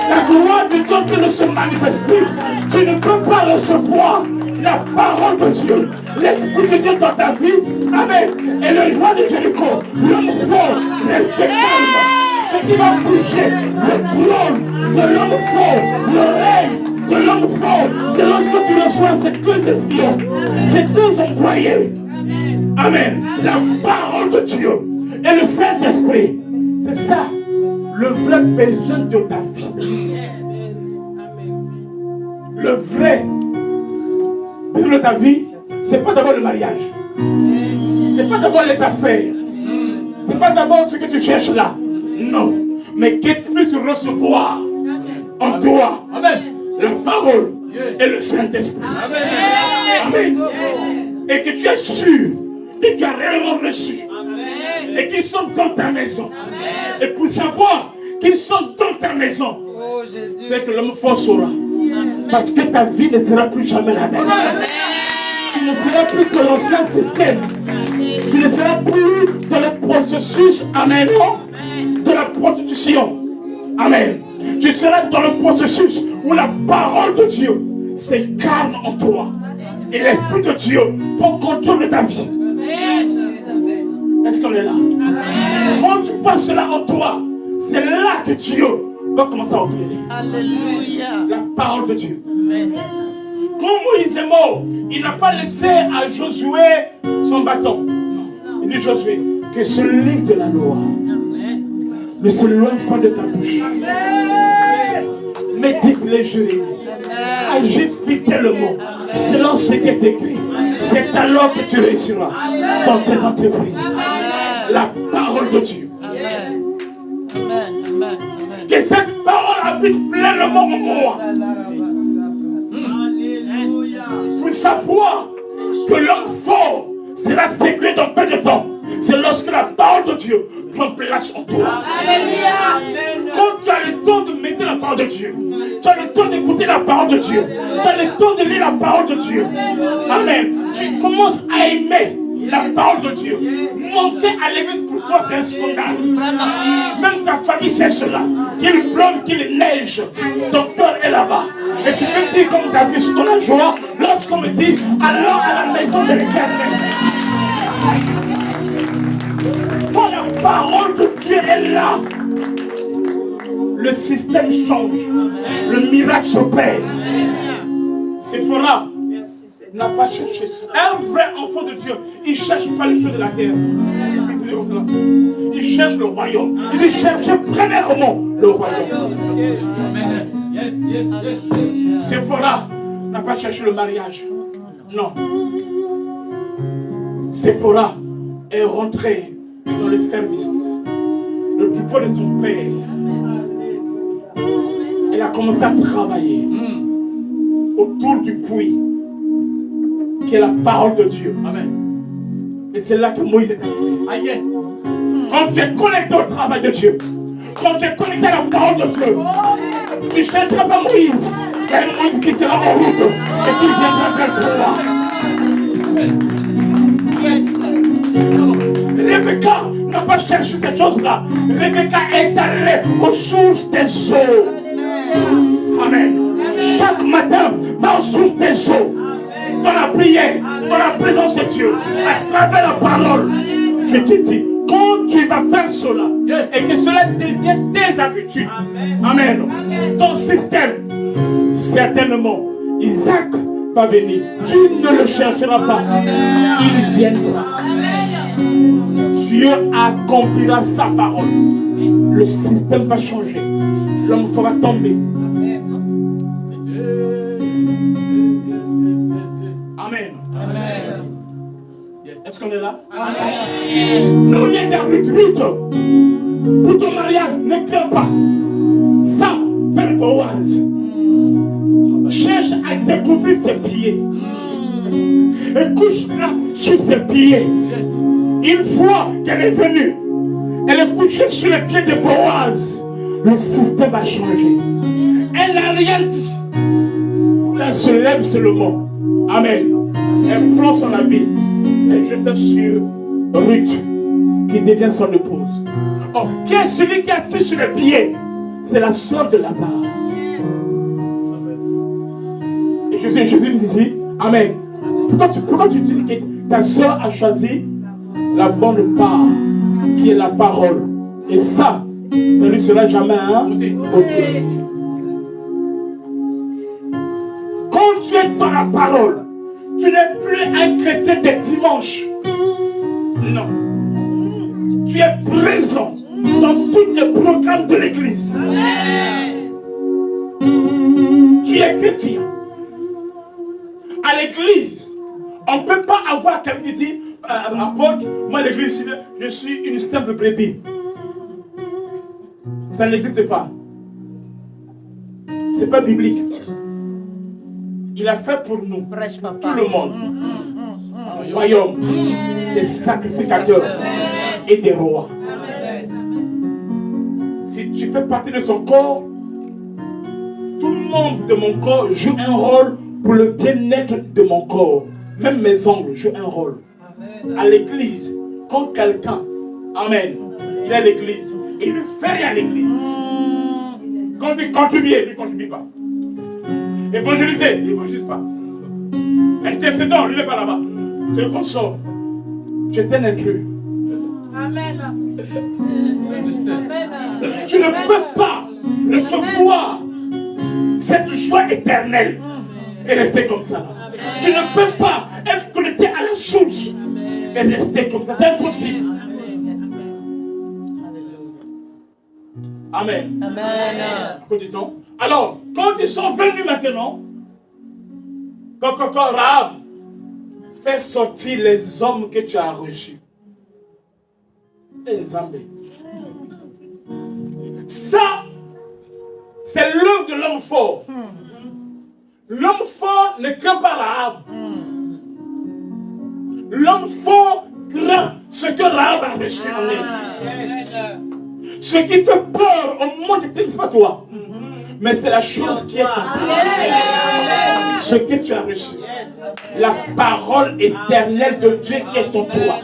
La gloire de Dieu qui ne se manifeste plus. Tu ne peux pas recevoir la parole de Dieu, l'Esprit de Dieu dans ta vie. Amen. Et le roi de Jéricho, l'homme fort, reste calme. Ce qui va bouger, le trône de l'homme fort, le règne de l'homme fort, c'est lorsque tu reçois ces deux espions, ces deux envoyés. Amen. La parole de Dieu et le Saint-Esprit. C'est ça le vrai besoin de ta vie. Le vrai besoin de ta vie, c'est pas d'abord le mariage. C'est pas d'abord les affaires. C'est pas d'abord ce que tu cherches là. Non. Mais que tu puisses recevoir en toi la parole et le Saint-Esprit. Amen. Et que tu es sûr que tu as réellement reçu. Et qu'ils sont dans ta maison. Et pour savoir qu'ils sont dans ta maison, c'est que l'homme fort saura. Parce que ta vie ne sera plus jamais la même. Tu ne seras plus que l'ancien système. Tu ne seras plus dans le processus, amen, de la prostitution. Amen. Tu seras dans le processus où la parole de Dieu s'incarne en toi. Et l'Esprit de Dieu prend contrôle de ta vie. Est-ce qu'on est là? Quand tu vois cela en toi, c'est là que Dieu va commencer à opérer. Alléluia. La parole de Dieu. Amen. Quand Moïse est mort, il n'a pas laissé à Josué son bâton. Non. Il dit Josué, que ce livre de la loi ne s'éloigne pas de ta bouche. Médite-les jurés. Agis fidèlement selon ce qui est écrit. C'est alors que tu réussiras dans tes entreprises. La parole de Dieu. Que cette parole habite pleinement en moi. Pour savoir que l'homme fort sera sécurisé dans peu de temps. C'est lorsque la parole de Dieu prend place en toi. Quand tu as le temps de mettre la parole de Dieu, tu as le temps d'écouter la parole de Dieu, tu as le temps de lire la parole de Dieu. Amen. Tu commences à aimer la parole de Dieu. Monter à l'église pour toi, c'est un scandale. Même ta famille sait cela. Qu'il pleuve, qu'il neige, ton cœur est là-bas. Et tu peux dire comme David dans la joie, lorsqu'on me dit, allons à la maison de l'Éternel. Quand la parole de Dieu est là, le système change. Le miracle s'opère. Séphora n'a pas cherché. Un vrai enfant de Dieu, il ne cherche pas les choses de la terre. Il cherche le royaume. Il dit chercher premièrement le royaume. Séphora n'a pas cherché le mariage. Non. Séphora est rentrée dans le service, le plus beau de son père. Elle a commencé à travailler autour du puits, qui est la parole de Dieu. Amen. Et c'est là que Moïse est arrivé. Ah yes. Quand tu es connecté au travail de Dieu, quand tu es connecté à la parole de Dieu, tu ne chercheras pas Moïse. Il y a un Moïse qui sera en route et qui viendra vers toi. Yes. Rebecca n'a pas cherché cette chose-là. Rebecca est allée aux sources des eaux. Amen. Chaque matin, va aux sources des eaux. Dans la prière, dans la présence de Dieu, à travers la parole. Je te dis, quand tu vas faire cela, et que cela devienne tes habitudes, amen. Ton système, certainement, Isaac va venir. Tu ne le chercheras pas. Il viendra. Dieu accomplira sa parole. Le système va changer. L'homme fera tomber. Amen. Est-ce qu'on est là? Amen. Nous y avons vite. Pour ton mariage, ne crains pas. Femme, père Boaz. Cherche à découvrir ses pieds. Et couche-la sur ses pieds. Une fois qu'elle est venue, elle est couchée sur les pieds de Boaz. Le système a changé. Elle n'a rien dit. Elle se lève seulement. Amen. Elle prend son habit. Elle jette sur Ruth, qui devient son épouse. Oh, qui est celui qui est assis sur les pieds? C'est la sœur de Lazare. Et Jésus dit ici, amen. Pourquoi tu dis que ta sœur a choisi la bonne part, qui est la parole? Et ça ne lui sera jamais un côté. Quand tu es dans la parole, tu n'es plus un chrétien des dimanches. Non. Tu es présent dans tous les programmes de l'église. Tu es chrétien. À l'église, on ne peut pas avoir quelqu'un qui dit, apôtre, moi l'église, je suis une simple brebis. Ça n'existe pas. Ce n'est pas biblique. Il a fait pour nous, tout le monde, un royaume, des sacrificateurs et des rois. Si tu fais partie de son corps, tout le monde de mon corps joue un rôle pour le bien-être de mon corps. Même mes ongles jouent un rôle. À l'église, quand quelqu'un, amen, il est à l'église, il ne fait rien à l'église. Quand il contribue, il ne contribue pas. Évangéliser, il n'évangélise pas. Intercédant, lui n'est pas là-bas. Je le console. Je t'ai inclus. Amen. Tu ne peux pas recevoir cette joie éternelle et rester comme ça. Tu ne peux pas être connecté à la source et rester comme ça. C'est impossible. Amen. Amen. Alors, quand ils sont venus maintenant, quand Rahab fait sortir les hommes que tu as reçus. Les hommes. Ça, c'est l'œuvre de l'homme fort. L'homme fort ne craint pas Rahab. L'homme fort craint ce que Rahab a reçu en elle. Ce qui fait peur au monde, ce n'est pas toi. Mais c'est la chose qui est en toi. Ce que tu as reçu. La parole éternelle de Dieu qui est en toi.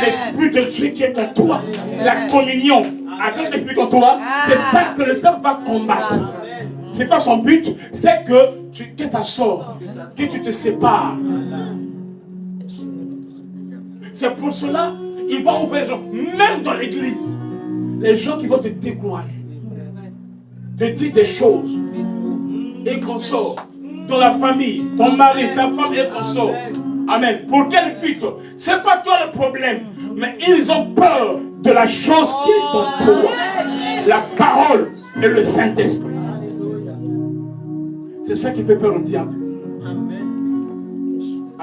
L'Esprit de Dieu qui est en toi. La communion avec l'Esprit en toi. C'est ça que le diable va combattre. C'est pas son but. C'est que ça sort. Que tu te sépares. C'est pour cela il va ouvrir les gens. Même dans l'église. Les gens qui vont te décourager. Te dire des choses. Et qu'on sort. Dans la famille, ton mari, ta femme et qu'on sort. Amen. Pour quel but? C'est pas toi le problème. Mais ils ont peur de la chose qui est en toi. La parole et le Saint-Esprit. C'est ça qui fait peur au diable.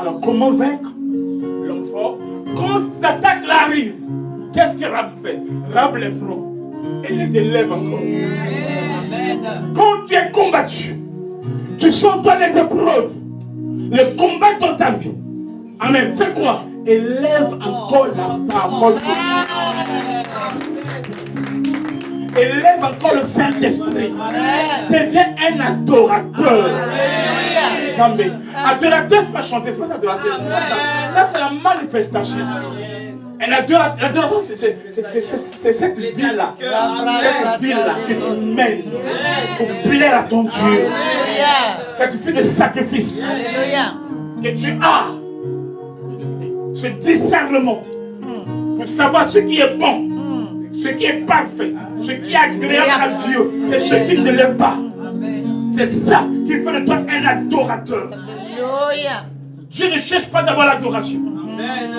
Alors, comment vaincre l'homme fort? Quand cette attaque-là arrive, qu'est-ce que Rab fait? Rab les prend et les élève encore. Quand tu es combattu, tu sens toi les épreuves, le combat dans ta vie. Amen. Fais quoi? Élève encore la parole de Dieu. Élève encore le Saint-Esprit. Deviens un adorateur. Zambé. Adorateur, c'est pas chanter, c'est pas adorateur. Ça, c'est la manifestation. Un adoration, c'est cette vie-là. Cette vie-là que tu mènes pour plaire à ton Dieu. Cette vie de sacrifice que tu as. Ce discernement pour savoir ce qui est bon, ce qui est parfait, ce qui est agréable à Dieu et ce qui ne l'est pas. C'est ça qui fait de toi un adorateur. Dieu ne cherche pas d'avoir l'adoration.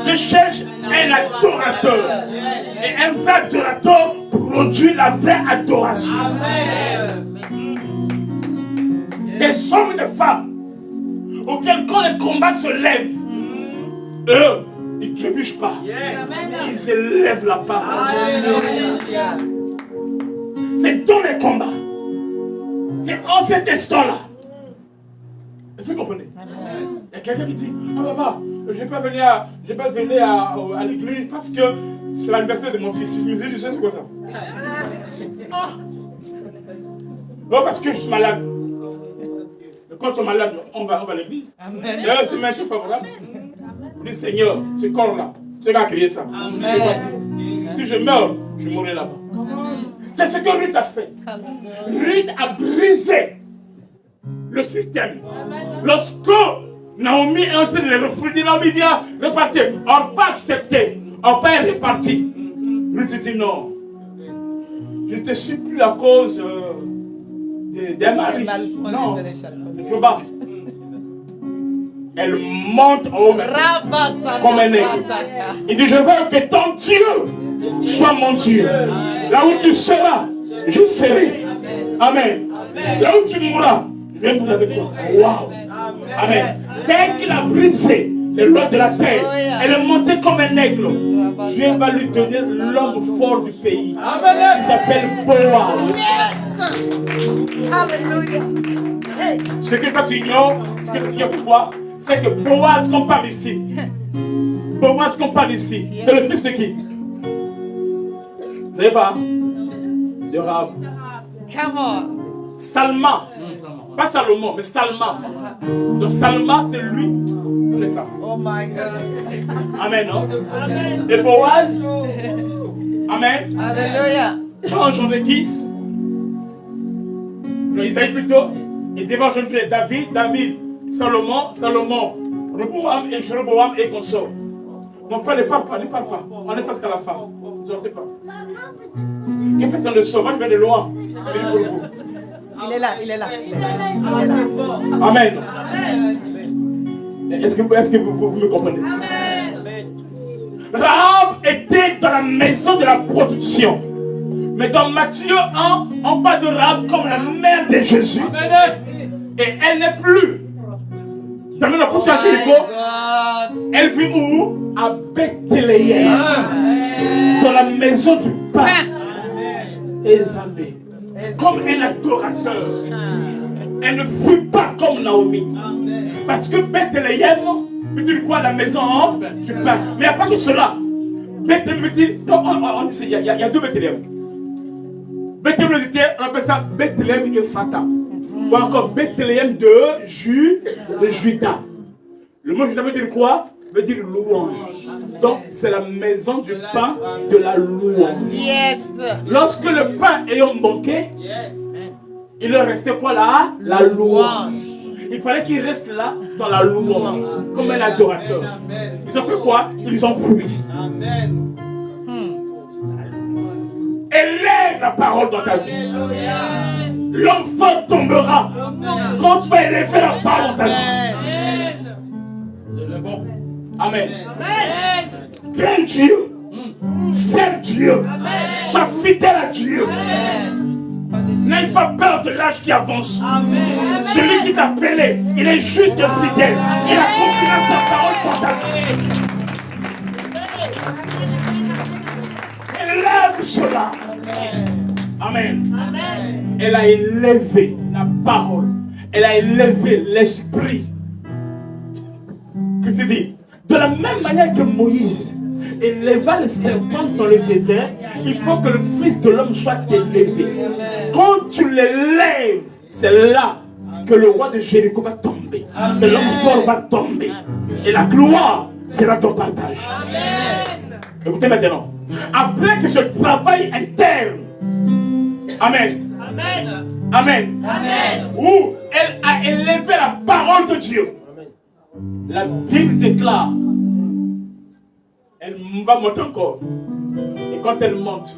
Dieu cherche un adorateur. Et un vrai adorateur produit la vraie adoration. Des hommes et des femmes auxquels quand les combats se lèvent, eux, ils ne trébuchent pas. Ils élèvent la parole. C'est dans les combats. C'est en cet instant-là. Est-ce que vous comprenez? Il y a quelqu'un qui dit, ah papa, je ne vais pas venir à l'église parce que c'est l'anniversaire de mon fils. Je me dis, tu sais c'est quoi ça? Non, parce que je suis malade. Quand tu es malade, on va à l'église. Et là, c'est maintenant favorable. Je dis, Seigneur, ce corps-là, tu as créé ça. Amen. Si je meurs, je mourrai là-bas. C'est ce que Ruth a fait. Ruth a brisé le système. Lorsque Naomi est en train de les refouler, Naomi dit, repartez. On n'a pas accepté. On n'a pas réparti. Ruth dit non. Je ne te suis plus à cause des maris. Non, c'est probable. Elle monte au comme un aigle. Il dit, je veux que ton Dieu soit mon Dieu. Là où tu seras, je serai. Amen. Là où tu mourras, je vais mourir avec toi. Wow. Amen. Dès qu'il a brisé les lois de la terre, elle est montée comme un aigle. Dieu va lui donner l'homme fort du pays. Il s'appelle Boaz. Yes. Alléluia. Hey. Ce que toi tu ignores, c'est quoi? C'est que Boaz qu'on parle ici. Boaz qu'on parle ici. C'est le fils de qui? Vous savez pas? De Rab. Salma. Pas Salomon, mais Salma. Donc Salma, c'est lui. C'est ça. Oh my God. Amen, non? Et Boaz. Amen. Alléluia. Quand j'en ai 10, Isaïe plutôt, il devait jeune David, Salomon, Rehoboam et Jéroboam et consort. Mon frère ne parle pas. On est presque à la fin. Ne sortez pas. Que personne ne sort. Moi, je viens de loin. C'est pour vous. Il est là. Amen. Est-ce que vous me comprenez? Rahab était dans la maison de la production. Mais dans Matthieu 1, on parle de Rahab comme la mère de Jésus. Et elle n'est plus dans la prochaine Jéricho. Elle vit où? À Bethléem. Dans la maison du pain. Exalté. Comme un adorateur. Elle ne fuit pas comme Naomi. Parce que Bethléem veut dire quoi? La maison du pain. Mais il n'y a pas que cela. Bethléem veut dire. Non, on dit il y a deux Bethléem. Bethléem, on appelle ça Bethléem Ephrata. Ou encore Bethléem de Juda. Le mot Juda veut dire quoi? Veut dire louange. Donc c'est la maison du pain de la louange. Yes. Lorsque le pain ayant manqué, il leur restait quoi là? La louange. Il fallait qu'il reste là dans la louange, comme un adorateur. Ils ont fait quoi? Ils ont fui. Amen. Élève la parole dans ta vie. L'enfant tombera quand tu vas élever la parole dans ta vie. Amen. Crains Dieu. Sers Dieu. Sois fidèle à Dieu. N'aie pas peur de l'âge qui avance. Celui qui t'a appelé, il est juste et fidèle. Il a compris grâce à sa parole pour ta vie. Élève cela. Amen. Elle a élevé la parole. Elle a élevé l'esprit. Qu'est-ce que dit? De la même manière que Moïse éleva le serpent dans le désert, il faut que le Fils de l'homme soit élevé. Quand tu l'élèves, c'est là que le roi de Jéricho va tomber. Que l'homme fort va tomber. Et la gloire sera ton partage. Écoutez maintenant. Après que ce travail interne, Amen. Amen. Où elle a élevé la parole de Dieu. La Bible déclare, elle va monter encore. Et quand elle monte,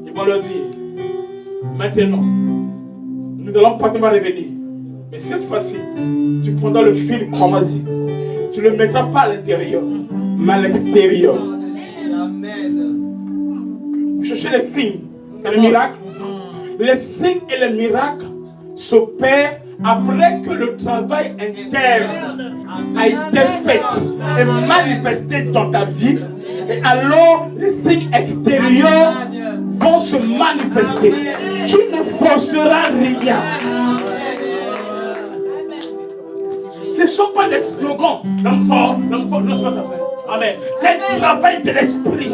ils vont leur dire, maintenant, nous allons pas te revenir. Mais cette fois-ci, tu prendras le fil croisé. Tu ne le mettras pas à l'intérieur, mais à l'extérieur. Vous cherchez les signes, les miracles. Les signes et les miracles s'opèrent après que le travail interne a été fait et manifesté dans ta vie. Et alors, les signes extérieurs vont se manifester. Tu ne forceras rien. Ce ne sont pas des slogans. L'homme fort, non, c'est pas ça. Amen. C'est un travail de l'esprit.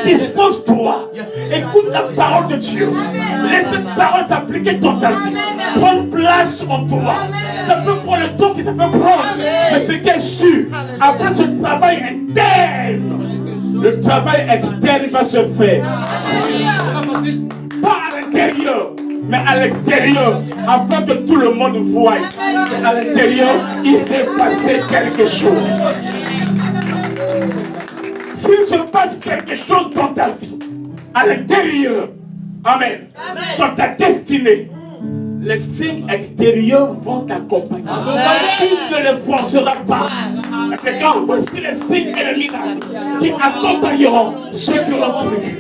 Dispose-toi. Écoute la parole de Dieu. Laisse cette parole s'appliquer dans ta vie. Prends place en toi. Ça peut prendre le temps que ça peut prendre. Mais ce qui est sûr, après ce travail interne, le travail externe va se faire. Pas à l'intérieur, mais à l'extérieur, afin que tout le monde voie. À l'intérieur, il s'est passé quelque chose. S'il se passe quelque chose dans ta vie, à l'intérieur, amen, dans ta destinée, les signes extérieurs vont t'accompagner. Tu ne les forceras pas. Mais quand voici les signes et les miracles qui accompagneront ceux qui auront cru.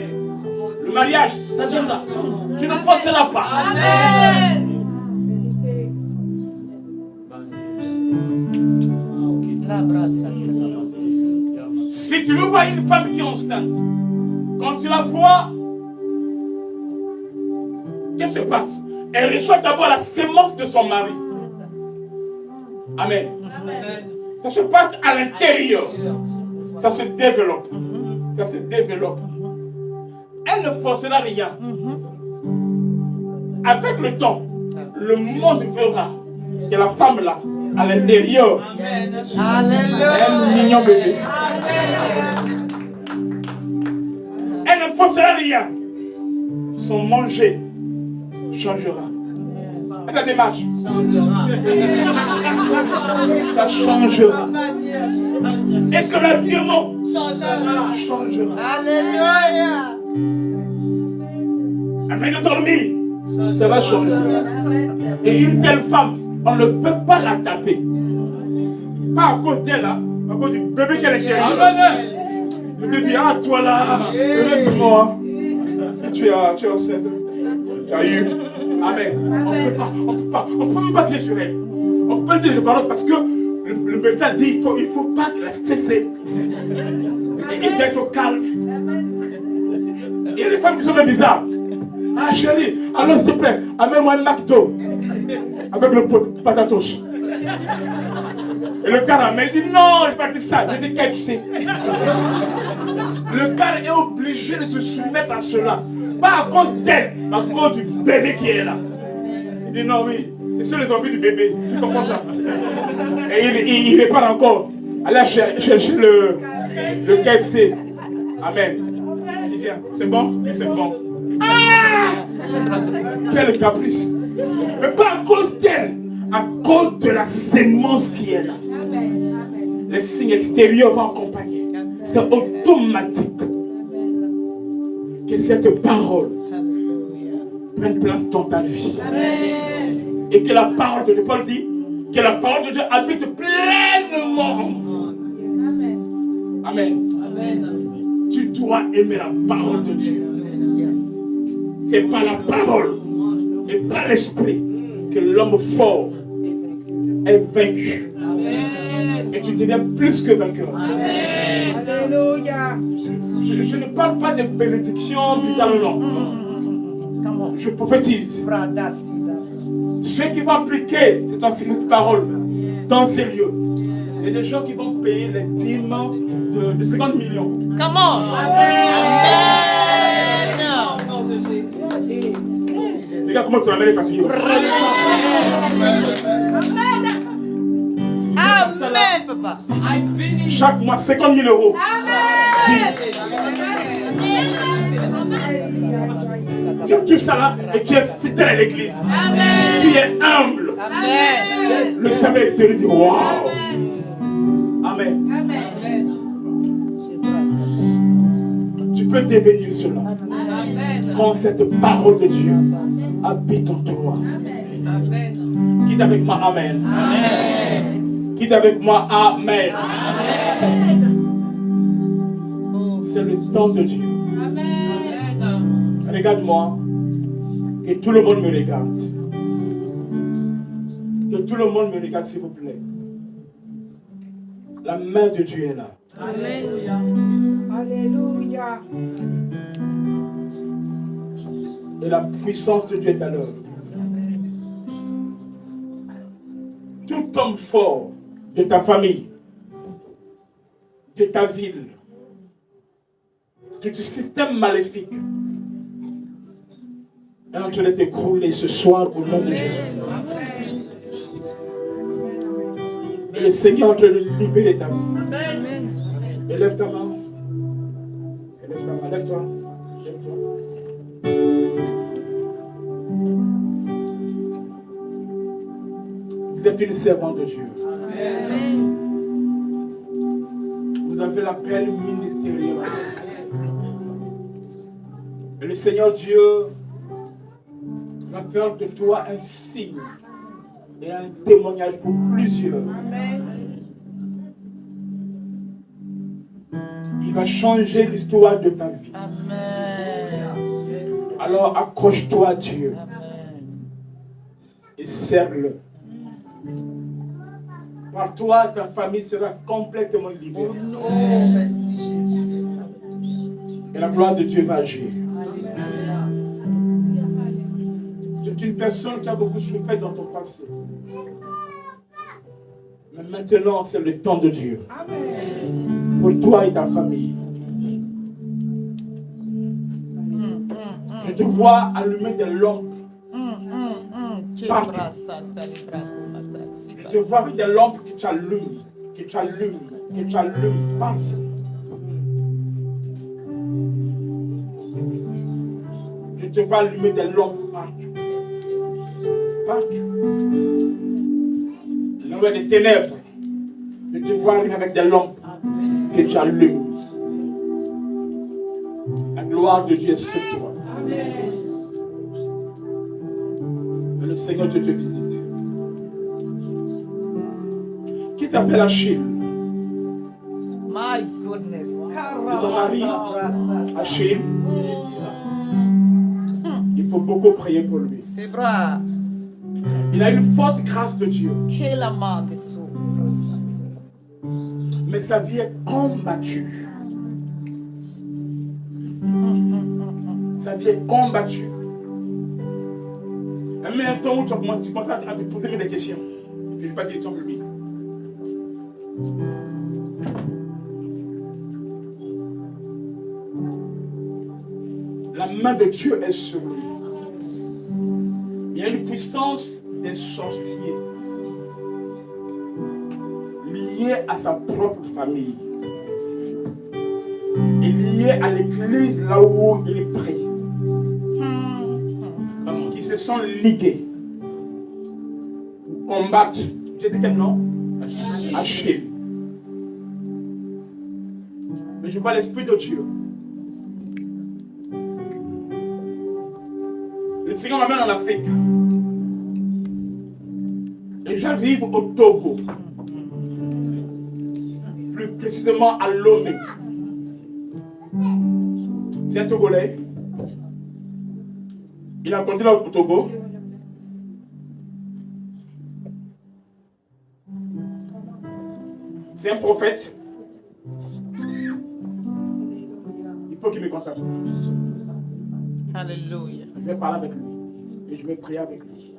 Le mariage, ça vient là. Tu ne forceras pas. Amen. Si tu veux voir une femme qui est enceinte, quand tu la vois, qu'est-ce qui se passe? Elle reçoit d'abord la sémence de son mari. Amen. Ça se passe à l'intérieur. Ça se développe. Ça se développe. Elle ne forcera rien. Avec le temps, le monde verra que la femme là, à l'intérieur, un mignon bébé. Elle ne forcera rien. Son manger changera. La démarche ça changera. Et son habillement changera. Alléluia. Elle va dormir, ça va changer. Et une telle femme, on ne peut pas la taper. Pas à cause d'elle, à cause du bébé qu'elle est derrière. Je te dis, ah toi là, laisse-moi. Tu as enceinte. Tu as eu. Amen. On ne peut même pas dire sur elle. On peut dire les paroles parce que le médecin dit il faut pas la stresser. Et d'être au calme. Il y a des femmes qui sont même bizarres. Ah chérie, alors s'il te plaît, amène-moi un McDo. Avec le pot patatos. Et le gars m'a dit non, il pas dit ça. Je dis KFC. Le gars est obligé de se soumettre à cela. Pas à cause d'elle, mais à cause du bébé qui est là. Il dit non, oui, c'est sur les envies du bébé. Tu comprends ça? Et il répare encore. Allez chercher le KFC. Amen. Il vient. C'est bon? Oui, c'est bon. Ah! Quel caprice. Mais pas à cause d'elle, à cause de la sémence qui est là. Les signes extérieurs vont accompagner. C'est automatique que cette parole prenne place dans ta vie. Et que la parole de Dieu, Paul dit, que la parole de Dieu habite pleinement en vous. Amen. Tu dois aimer la parole de Dieu. C'est pas la parole et pas l'esprit que l'homme fort est vaincu. Et tu deviens plus que vainqueur. Alléluia. Je ne parle pas de bénédictions bizarres, non. Je prophétise. Ceux qui vont appliquer cette parole dans ces lieux, il y a des gens qui vont payer les dîmes de 50 millions. Come on. Regarde comment tu amènes les fatigués. Amen, papa. Chaque mois, 50 000 euros. Tu es ça là et tu es fidèle à l'église. Tu es humble. Amen. Le tabernacle te dit waouh. Amen. Tu peux devenir cela. Quand cette parole de Dieu habite en toi. Quitte avec moi, amen. Quitte avec moi, amen. C'est le temps de Dieu. Regarde-moi. Que tout le monde me regarde. Que tout le monde me regarde, s'il vous plaît. La main de Dieu est là. Alléluia. Et la puissance de Dieu est à l'œuvre. Tout homme fort de ta famille, de ta ville, du système maléfique est en train de t'écrouler ce soir au nom de Jésus. Et le Seigneur est en train de libérer ta vie. Élève ta main. Élève ta main. Lève-toi. Lève-toi. Vous êtes une servante de Dieu. Vous avez l'appel ministériel. Et le Seigneur Dieu va faire de toi un signe et un témoignage pour plusieurs. Il va changer l'histoire de ta vie. Alors accroche-toi à Dieu et serre-le. Par toi, ta famille sera complètement libérée. Et la gloire de Dieu va agir. C'est une personne qui a beaucoup souffert dans ton passé. Mais maintenant, c'est le temps de Dieu. Pour toi et ta famille. Je te vois allumer des lampes. Partout. Je te vois avec des lampes qui t'allument, qui t'allument, qui t'allument partout. Je te vois allumer des lampes partout. Partout. Là où il y a des ténèbres, je te vois allumer avec des lampes que tu allumes. La gloire de Dieu est sur toi. Et le Seigneur te visite. Qui s'appelle Achille? My goodness. C'est ton mari, Achille. Il faut beaucoup prier pour lui. C'est vrai. Il a une forte grâce de Dieu. Mais sa vie est combattue. Sa vie est combattue. Il y a un temps où tu commences à te poser des questions. Je ne vais pas dire sur public. La main de Dieu est sur lui. Il y a une puissance des sorciers liée à sa propre famille et liée à l'église là où il prie, qui se sont ligués pour combattre. J'ai dit quel nom? Achille. Mais je vois l'Esprit de Dieu. Le Seigneur m'amène en Afrique. Et j'arrive au Togo. Plus précisément à Lomé. C'est un Togolais. Il a continué au Togo. C'est un prophète. Il faut qu'il me contacte. Alléluia. Je vais parler avec lui. Et je vais prier avec lui.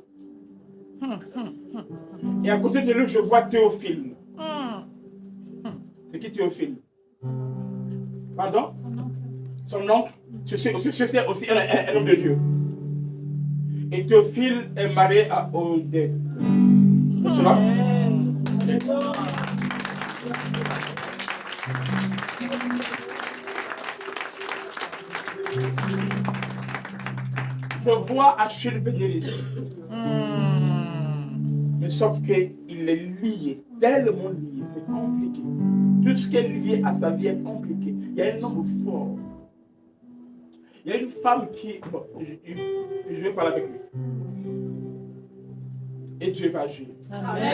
Et à côté de lui, je vois Théophile. C'est qui Théophile? Pardon? Son oncle. C'est aussi un homme de Dieu. Et Théophile est marié à Odette. C'est cela? Je vois Achille venir ici. Mais sauf qu'il est lié, tellement lié, c'est compliqué. Tout ce qui est lié à sa vie est compliqué. Il y a un homme fort. Il y a une femme qui... Bon, je vais parler avec lui. Et Dieu va agir. Amen.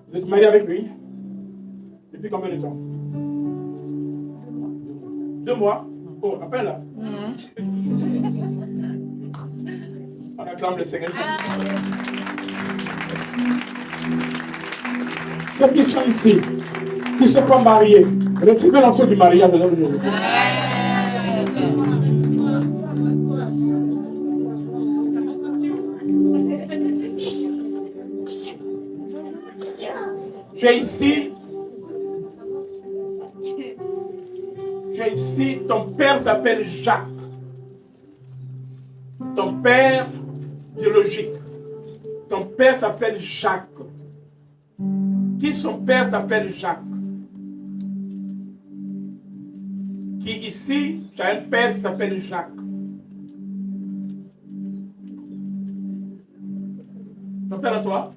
Vous êtes marié avec lui? Depuis combien de temps? 2 mois? Oh, à peine là. On acclame le Seigneur. Ceux qui sont ici, qui ne sont pas mariés, recevez l'onction du mariage de l'homme de Dieu. Tu es ici. Tu es ici. Ton père s'appelle Jacques. Ton père biologique. Ton père s'appelle Jacques. Qui son père s'appelle Jacques? Qui ici, tu as un père qui s'appelle Jacques. Ton père à toi?